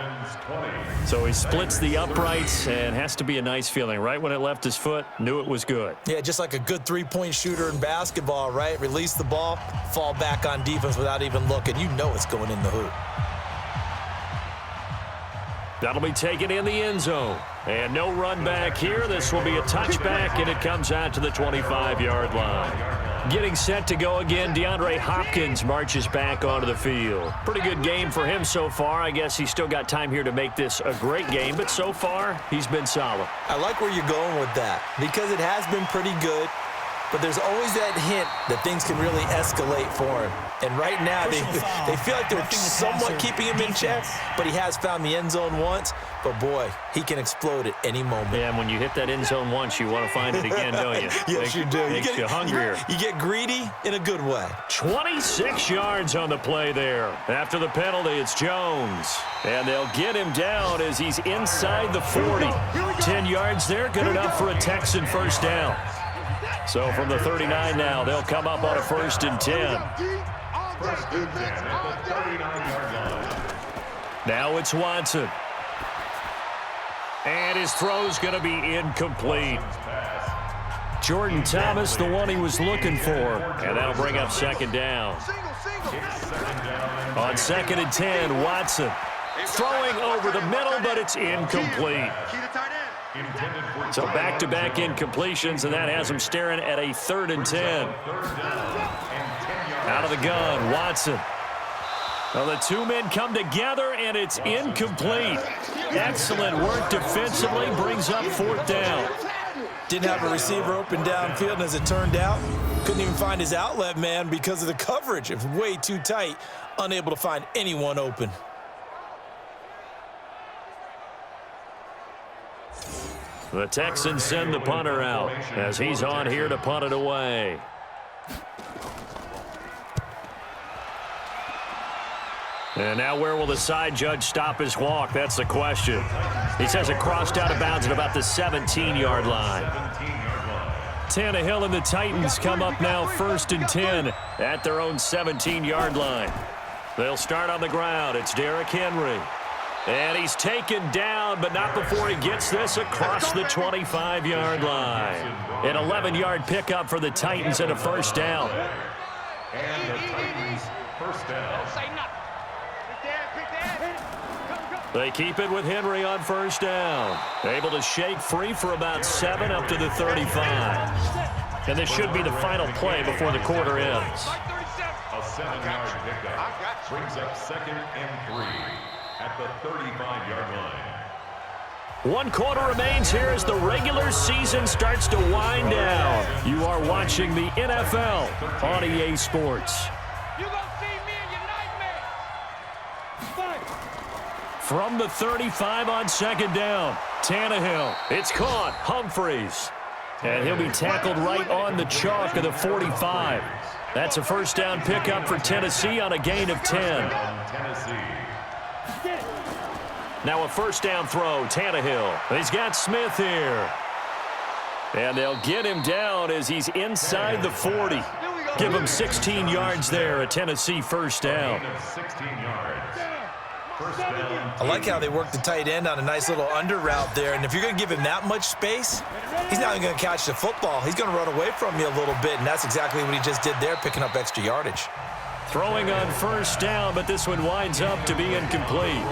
So he splits the uprights, and has to be a nice feeling. Right when it left his foot, knew it was good. Yeah, just like a good three-point shooter in basketball, right? Release the ball, fall back on defense without even looking. You know it's going in the hoop. That'll be taken in the end zone. And no run back here. This will be a touchback, and it comes out to the 25-yard line. Getting set to go again, DeAndre Hopkins marches back onto the field. Pretty good game for him so far. I guess he's still got time here to make this a great game, but so far, he's been solid. I like where you're going with that because it has been pretty good, but there's always that hint that things can really escalate for him. And right now, they feel like they're somewhat keeping him in check, but he has found the end zone once. But, boy, he can explode at any moment. Yeah, and when you hit that end zone once, you want to find it again, don't you? Yes, you do. Makes you hungrier. You get greedy in a good way. 26 yards on the play there. After the penalty, it's Jones. And they'll get him down as he's inside the 40. 10 yards there, good enough for a Texan first down. So from the 39 now, they'll come up on a 1st and 10. First and 10 at the 39-yard line. Now it's Watson. And his throw's going to be incomplete. Jordan Thomas, the one he was looking for. And that'll bring up second down. On 2nd and 10, Watson. Throwing over the middle, but it's incomplete. So back-to-back incompletions, and that has him staring at a 3rd and 10. Out of the gun, Watson. Well, the two men come together, and it's incomplete. Excellent work defensively, brings up 4th down. Didn't have a receiver open downfield, and as it turned out, couldn't even find his outlet man because of the coverage. It was way too tight, unable to find anyone open. The Texans send the punter out as he's on here to punt it away. And now where will the side judge stop his walk? That's the question. He says it crossed out of bounds at about the 17-yard line. Tannehill and the Titans come up now 1st and 10 at their own 17-yard line. They'll start on the ground. It's Derrick Henry. And he's taken down, but not before he gets this across the 25-yard line. An 11-yard pickup for the Titans and a first down. And the Titans first down. They keep it with Henry on first down. Able to shake free for about 7 up to the 35. And this should be the final play before the quarter ends. A 7-yard pickup brings up 2nd and 3 at the 35-yard line. 1 quarter remains here as the regular season starts to wind down. You are watching the NFL on EA Sports. You gonna see me in your nightmares. From the 35 on 2nd down, Tannehill. It's caught. Humphreys. And he'll be tackled right on the chalk of the 45. That's a first down pickup for Tennessee on a gain of 10. Now a first down throw, Tannehill. He's got Smith here. And they'll get him down as he's inside the 40. Give him 16 yards there, a Tennessee first down. 16 yards. I like how they work the tight end on a nice little under route there. And if you're going to give him that much space, he's not even going to catch the football. He's going to run away from you a little bit, and that's exactly what he just did there, picking up extra yardage. Throwing on first down, but this one winds up to be incomplete.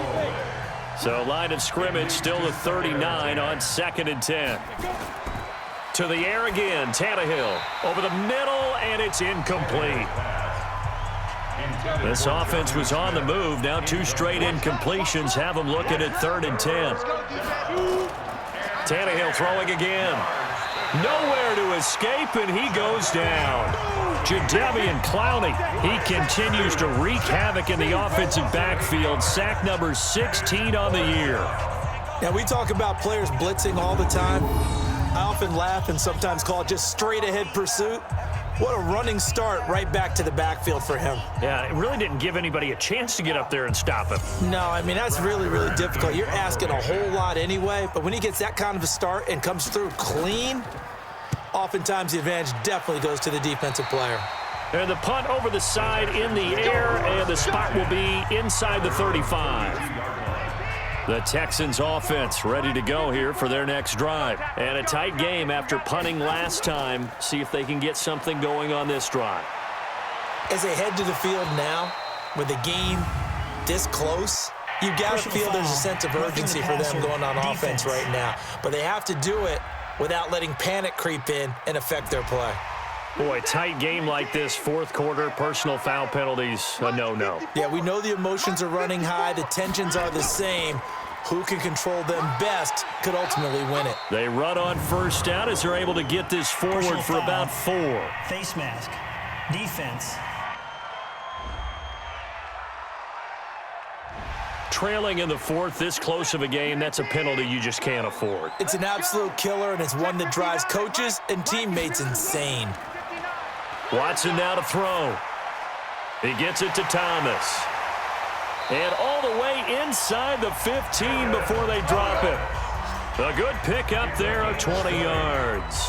So line of scrimmage still the 39 on 2nd and 10. To the air again, Tannehill. Over the middle, and it's incomplete. This offense was on the move. Now 2 straight incompletions have them looking at 3rd and 10. Tannehill throwing again. Nowhere to escape, and he goes down. Jadeveon Clowney, he continues to wreak havoc in the offensive backfield. Sack number 16 on the year. Now, we talk about players blitzing all the time. I often laugh and sometimes call it just straight-ahead pursuit. What a running start right back to the backfield for him. Yeah, it really didn't give anybody a chance to get up there and stop him. No, I mean, that's really, really difficult. You're asking a whole lot anyway, but when he gets that kind of a start and comes through clean, oftentimes the advantage definitely goes to the defensive player. And the punt over the side in the air, and the spot will be inside the 35. The Texans offense ready to go here for their next drive. And a tight game after punting last time. See if they can get something going on this drive. As they head to the field now, with the game this close, you've got to feel there's a sense of urgency for them going on offense right now. But they have to do it without letting panic creep in and affect their play. Boy, tight game like this, 4th quarter, personal foul penalties, a no-no. Yeah, we know the emotions are running high. The tensions are the same. Who can control them best could ultimately win it. They run on first down as they're able to get this forward for about 4. Face mask. Defense. Trailing in the 4th, this close of a game, that's a penalty you just can't afford. It's an absolute killer, and it's one that drives coaches and teammates insane. Watson now to throw. He gets it to Thomas. And all the way inside the 15 before they drop it. A good pick up there of 20 yards.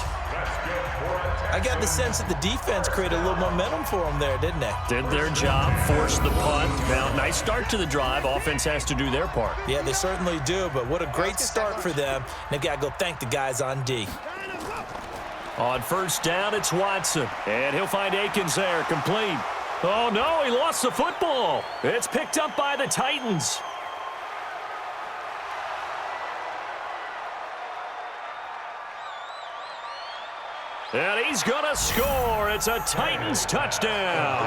I got the sense that the defense created a little momentum for them there, didn't they? Did their job, forced the punt. Now, nice start to the drive. Offense has to do their part. Yeah, they certainly do, but what a great start for them. They've got to go thank the guys on D. On first down, it's Watson. And he'll find Akins there, complete. Oh, no, he lost the football. It's picked up by the Titans. And he's going to score. It's a Titans touchdown.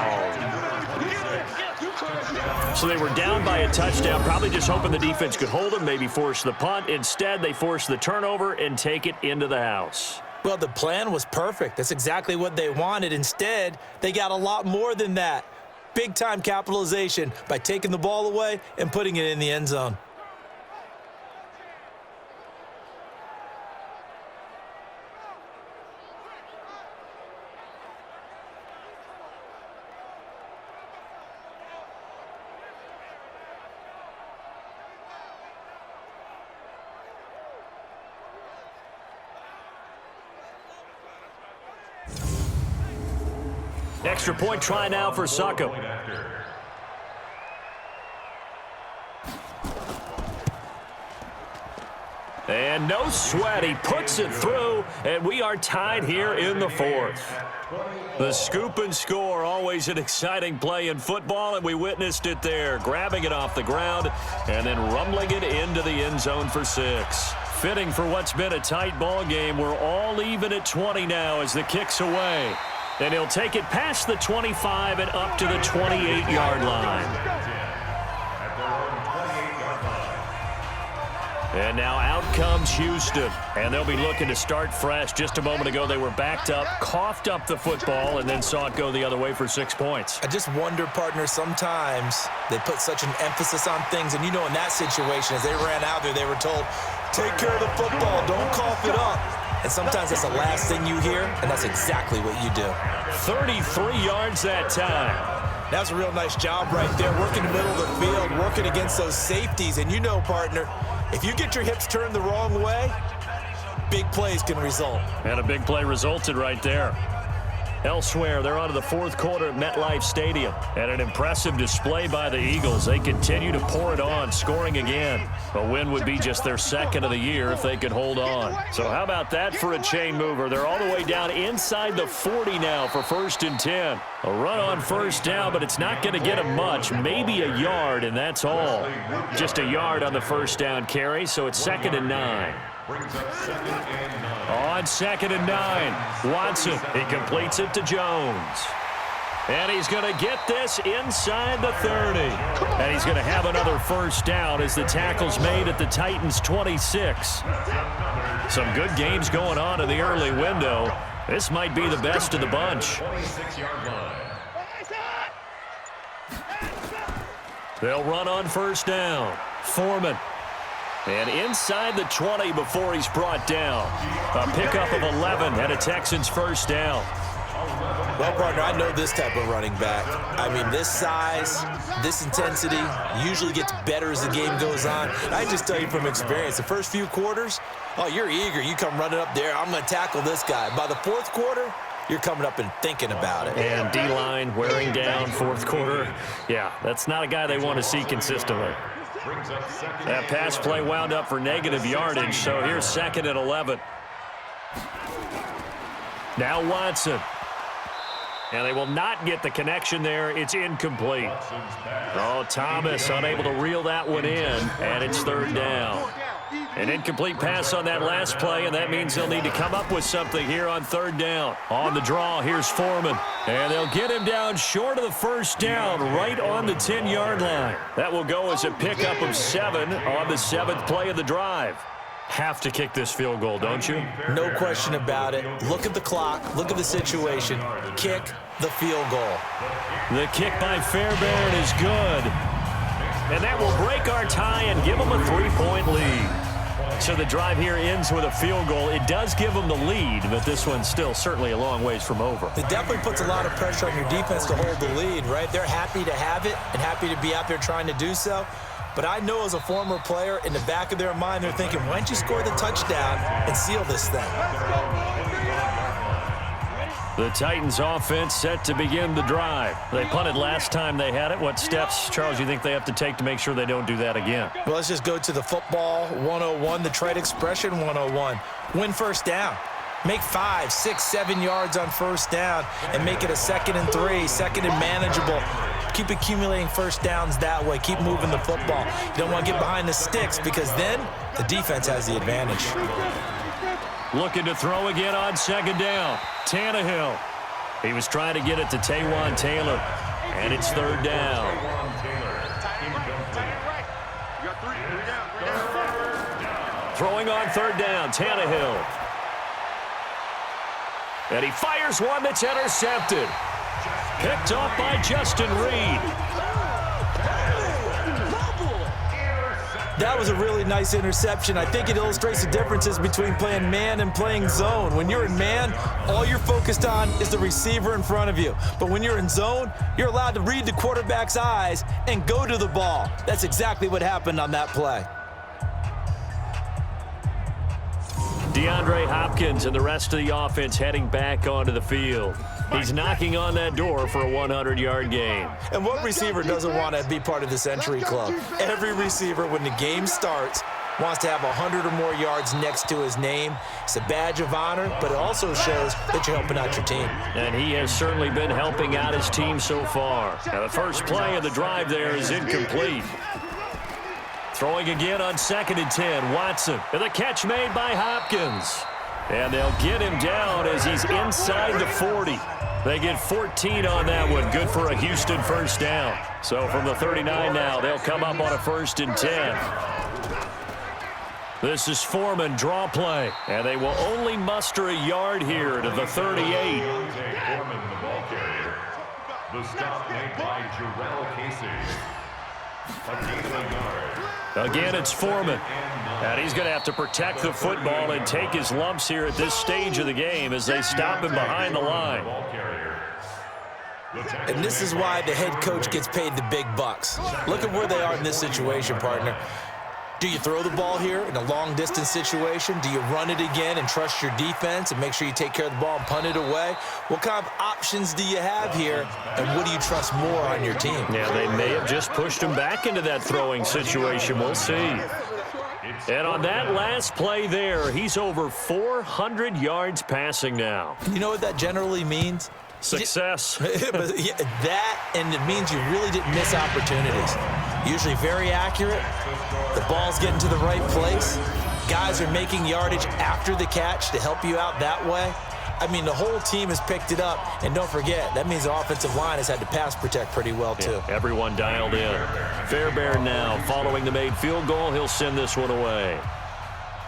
So they were down by a touchdown, probably just hoping the defense could hold them, maybe force the punt. Instead, they force the turnover and take it into the house. Well, the plan was perfect. That's exactly what they wanted. Instead, they got a lot more than that. Big-time capitalization by taking the ball away and putting it in the end zone. Extra point try now for Suckup. And no sweat. He puts it through, and we are tied here in the fourth. The scoop and score, always an exciting play in football, and we witnessed it there, grabbing it off the ground and then rumbling it into the end zone for 6. Fitting for what's been a tight ball game. We're all even at 20 now as the kick's away. And he'll take it past the 25 and up to the 28-yard line. And now out comes Houston, and they'll be looking to start fresh. Just a moment ago, they were backed up, coughed up the football, and then saw it go the other way for 6 points. I just wonder, partner, sometimes they put such an emphasis on things, and you know in that situation, as they ran out there, they were told, take care of the football, don't cough it up. And sometimes that's the last thing you hear, and that's exactly what you do. 33 yards that time. That was a real nice job right there, working the middle of the field, working against those safeties. And you know, partner, if you get your hips turned the wrong way, big plays can result. And a big play resulted right there. Elsewhere, they're on to the fourth quarter at MetLife Stadium. And an impressive display by the Eagles. They continue to pour it on, scoring again. A win would be just their second of the year if they could hold on. So how about that for a chain mover? They're all the way down inside the 40 now for 1st and 10. A run on first down, but it's not going to get them much. Maybe a yard, and that's all. Just a yard on the first down carry, so it's 2nd and 9. On 2nd and 9, Watson, he completes it to Jones. And he's going to get this inside the 30. And he's going to have another first down as the tackle's made at the Titans' 26. Some good games going on in the early window. This might be the best of the bunch. They'll run on first down. Foreman. And inside the 20 before he's brought down. A pickup of 11 and a Texans first down. Well, partner, I know this type of running back. I mean, this size, this intensity usually gets better as the game goes on. I just tell you from experience, the first few quarters, oh, you're eager. You come running up there, I'm going to tackle this guy. By the fourth quarter, you're coming up and thinking about it. And D-line wearing down fourth quarter. Yeah, that's not a guy they want to see consistently. That pass play wound up for negative yardage, so here's 2nd and 11. Now Watson. And they will not get the connection there. It's incomplete. Oh, Thomas unable to reel that one in, and it's 3rd down. An incomplete pass on that last play, and that means they'll need to come up with something here on 3rd down. On the draw, here's Foreman. And they'll get him down short of the first down, right on the 10-yard line. That will go as a pickup of 7 on the 7th play of the drive. Have to kick this field goal, don't you? No question about it. Look at the clock. Look at the situation. Kick the field goal. The kick by Fairbairn is good. And that will break our tie and give them a 3-point lead. So the drive here ends with a field goal. It does give them the lead, but this one's still certainly a long ways from over. It definitely puts a lot of pressure on your defense to hold the lead, right? They're happy to have it and happy to be out there trying to do so. But I know as a former player, in the back of their mind, they're thinking, why don't you score the touchdown and seal this thing? The Titans offense set to begin the drive. They punted last time they had it. What steps, Charles, you think they have to take to make sure they don't do that again? Well, let's just go to the football 101, the trade expression 101. Win first down. Make 5, 6, 7 yards on first down and make it a 2nd and 3, 2nd and manageable. Keep accumulating first downs that way. Keep moving the football. You don't want to get behind the sticks because then the defense has the advantage. Looking to throw again on 2nd down. Tannehill. He was trying to get it to Taywan Taylor, and it's 3rd down. Throwing on 3rd down, Tannehill. And he fires one that's intercepted. Picked off by Justin Reed. That was a really nice interception. I think it illustrates the differences between playing man and playing zone. When you're in man, all you're focused on is the receiver in front of you. But when you're in zone, you're allowed to read the quarterback's eyes and go to the ball. That's exactly what happened on that play. DeAndre Hopkins and the rest of the offense heading back onto the field. He's knocking on that door for a 100-yard game. And what receiver doesn't want to be part of this entry club? Every receiver, when the game starts, wants to have 100 or more yards next to his name. It's a badge of honor, but it also shows that you're helping out your team. And he has certainly been helping out his team so far. Now the first play of the drive there is incomplete. Throwing again on 2nd and 10. Watson. And the catch made by Hopkins. And they'll get him down as he's inside the 40. They get 14 on that one. Good for a Houston first down. So from the 39 now, they'll come up on a 1st and 10. This is Foreman, draw play. And they will only muster a yard here to the 38. Foreman, the ball carrier. The stop made by Jarrell Casey. A gain of a yard. Again, it's Foreman. And he's going to have to protect the football and take his lumps here at this stage of the game as they stop him behind the line. And this is why the head coach gets paid the big bucks. Look at where they are in this situation, partner. Do you throw the ball here in a long-distance situation? Do you run it again and trust your defense and make sure you take care of the ball and punt it away? What kind of options do you have here, and what do you trust more on your team? Yeah, they may have just pushed him back into that throwing situation. We'll see. And on that last play there, he's over 400 yards passing now. You know what that generally means? Success. That, and it means you really didn't miss opportunities. Usually very accurate. The ball's getting to the right place. Guys are making yardage after the catch to help you out that way. I mean, the whole team has picked it up. And don't forget, that means the offensive line has had to pass protect pretty well, too. Yeah, everyone dialed in. Fairbairn now, following the made field goal, he'll send this one away.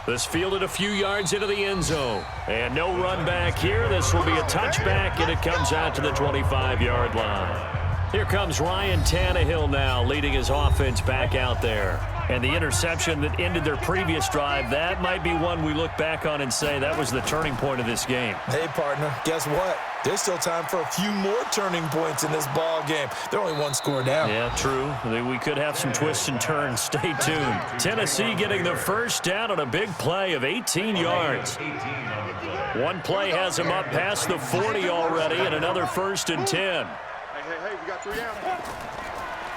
This fielded a few yards into the end zone. And no run back here. This will be a touchback, and it comes out to the 25-yard line. Here comes Ryan Tannehill now, leading his offense back out there. And the interception that ended their previous drive, that might be one we look back on and say that was the turning point of this game. Hey, partner, guess what? There's still time for a few more turning points in this ball game. They're only one score down. Yeah, true. We could have some twists and turns. Stay tuned. Tennessee getting the first down on a big play of 18 yards. One play has him up past the 40 already, and another 1st and 10. Hey, we got 3 down.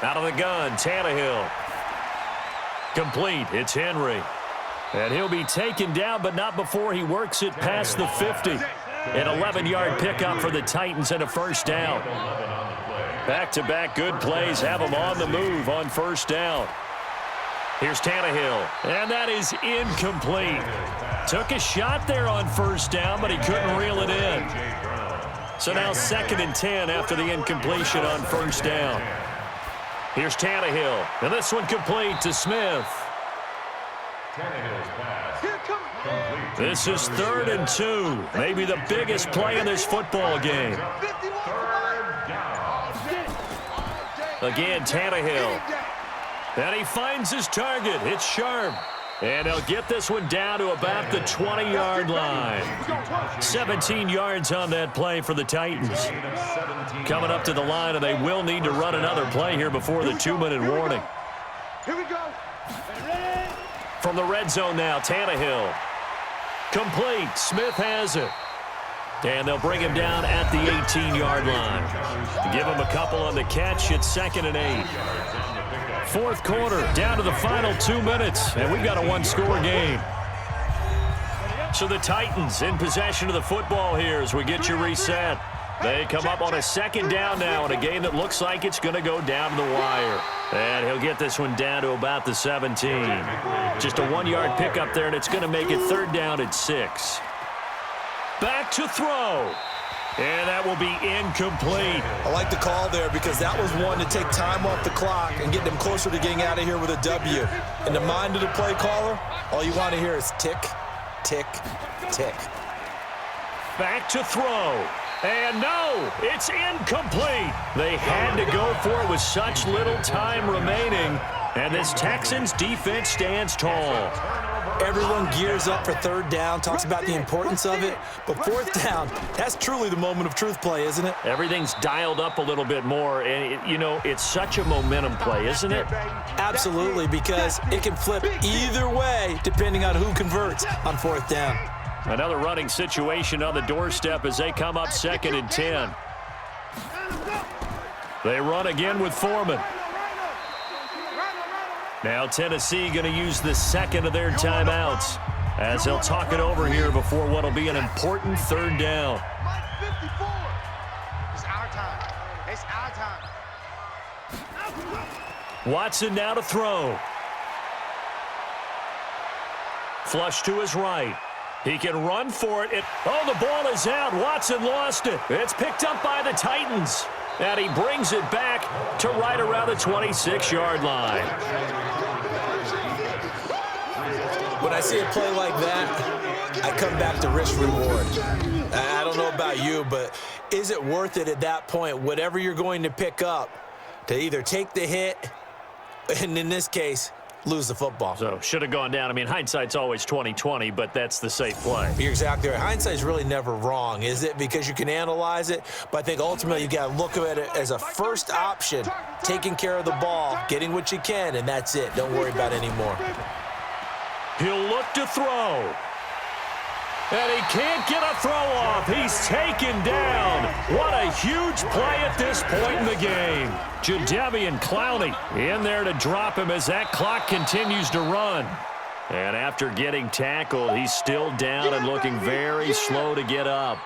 Out of the gun, Tannehill. Complete. It's Henry. And he'll be taken down, but not before he works it past the 50. An 11-yard pickup for the Titans and a first down. Back-to-back good plays have him on the move on first down. Here's Tannehill, and that is incomplete. Took a shot there on first down, but he couldn't reel it in. So now 2nd and 10 after the incompletion on first down. Here's Tannehill, and this one complete to Smith. Tannehill's pass. This is 3rd and 2, maybe the biggest play in this football game. Again, Tannehill. And he finds his target. It's Sharp. And he'll get this one down to about the 20-yard line. 17 yards on that play for the Titans. Coming up to the line, and they will need to run another play here before the 2-minute warning. Here we go. From the red zone now, Tannehill. Complete. Smith has it. And they'll bring him down at the 18-yard line. Give him a couple on the catch. It's 2nd and 8. Fourth quarter, down to the final 2 minutes, and we've got a one-score game. So the Titans in possession of the football here as we get you reset. They come up on a 2nd down now in a game that looks like it's going to go down to the wire. And he'll get this one down to about the 17. Just a 1-yard pickup there, and it's going to make it 3rd down at 6. Back to throw. And that will be incomplete. I like the call there because that was one to take time off the clock and get them closer to getting out of here with a W. In the mind of the play caller, all you want to hear is tick, tick, tick. Back to throw. And no, it's incomplete. They had to go for it with such little time remaining. And this Texans defense stands tall. Everyone gears up for 3rd down, talks about the importance of it. But 4th down, that's truly the moment of truth play, isn't it? Everything's dialed up a little bit more. And, it's such a momentum play, isn't it? Absolutely, because it can flip either way depending on who converts on 4th down. Another running situation on the doorstep as they come up 2nd and 10. They run again with Foreman. Now Tennessee going to use the second of their timeouts as they'll talk it over here before what will be an important third down. It's our time. It's our time. Watson now to throw. Flush to his right. He can run for it. Oh, the ball is out. Watson lost it. It's picked up by the Titans. And he brings it back to right around the 26-yard line. When I see a play like that, I come back to risk-reward. I don't know about you, but is it worth it at that point, whatever you're going to pick up, to either take the hit, and in this case, lose the football? So, should have gone down. I mean, hindsight's always 20/20, but that's the safe play. You're exactly right. Hindsight's really never wrong, is it? Because you can analyze it, but I think ultimately you got to look at it as a first option, taking care of the ball, getting what you can, and that's it. Don't worry about it anymore. He'll look to throw. And he can't get a throw off. He's taken down. What a huge play at this point in the game. Jadeveon Clowney in there to drop him as that clock continues to run. And after getting tackled, he's still down and looking very slow to get up.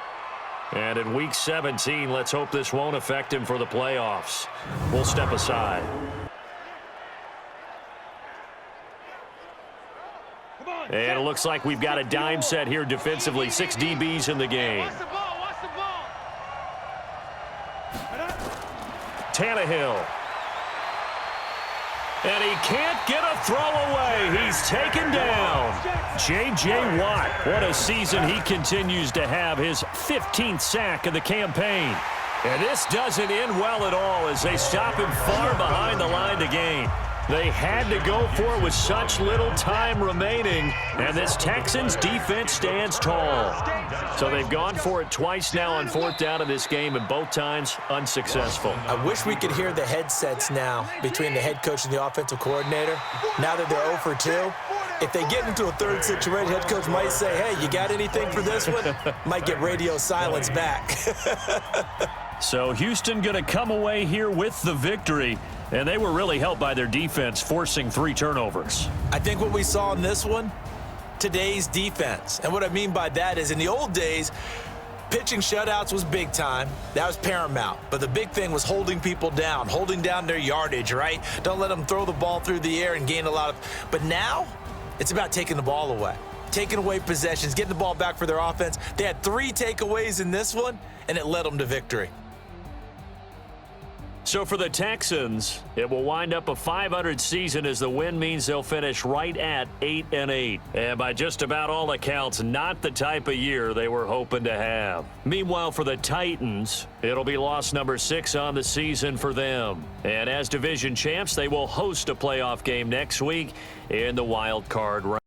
And in Week 17, let's hope this won't affect him for the playoffs. We'll step aside. And it looks like we've got a dime set here defensively. 6 DBs in the game. Tannehill. And he can't get a throw away. He's taken down. J.J. Watt. What a season he continues to have. His 15th sack of the campaign. And this doesn't end well at all as they stop him far behind the line to gain. They had to go for it with such little time remaining, and this Texans defense stands tall. So they've gone for it twice now on 4th down in this game, and both times unsuccessful. I wish we could hear the headsets now between the head coach and the offensive coordinator. Now that they're 0 for 2, if they get into a third situation, head coach might say, hey, you got anything for this one? Might get radio silence back. So Houston going to come away here with the victory. And they were really helped by their defense, forcing 3 turnovers. I think what we saw in this one, today's defense. And what I mean by that is in the old days, pitching shutouts was big time. That was paramount. But the big thing was holding people down, holding down their yardage, right? Don't let them throw the ball through the air and gain a lot of. But now it's about taking the ball away, taking away possessions, getting the ball back for their offense. They had 3 takeaways in this one, and it led them to victory. So for the Texans, it will wind up a .500 season as the win means they'll finish right at 8-8. And by just about all accounts, not the type of year they were hoping to have. Meanwhile, for the Titans, it'll be loss number 6 on the season for them. And as division champs, they will host a playoff game next week in the wild card round.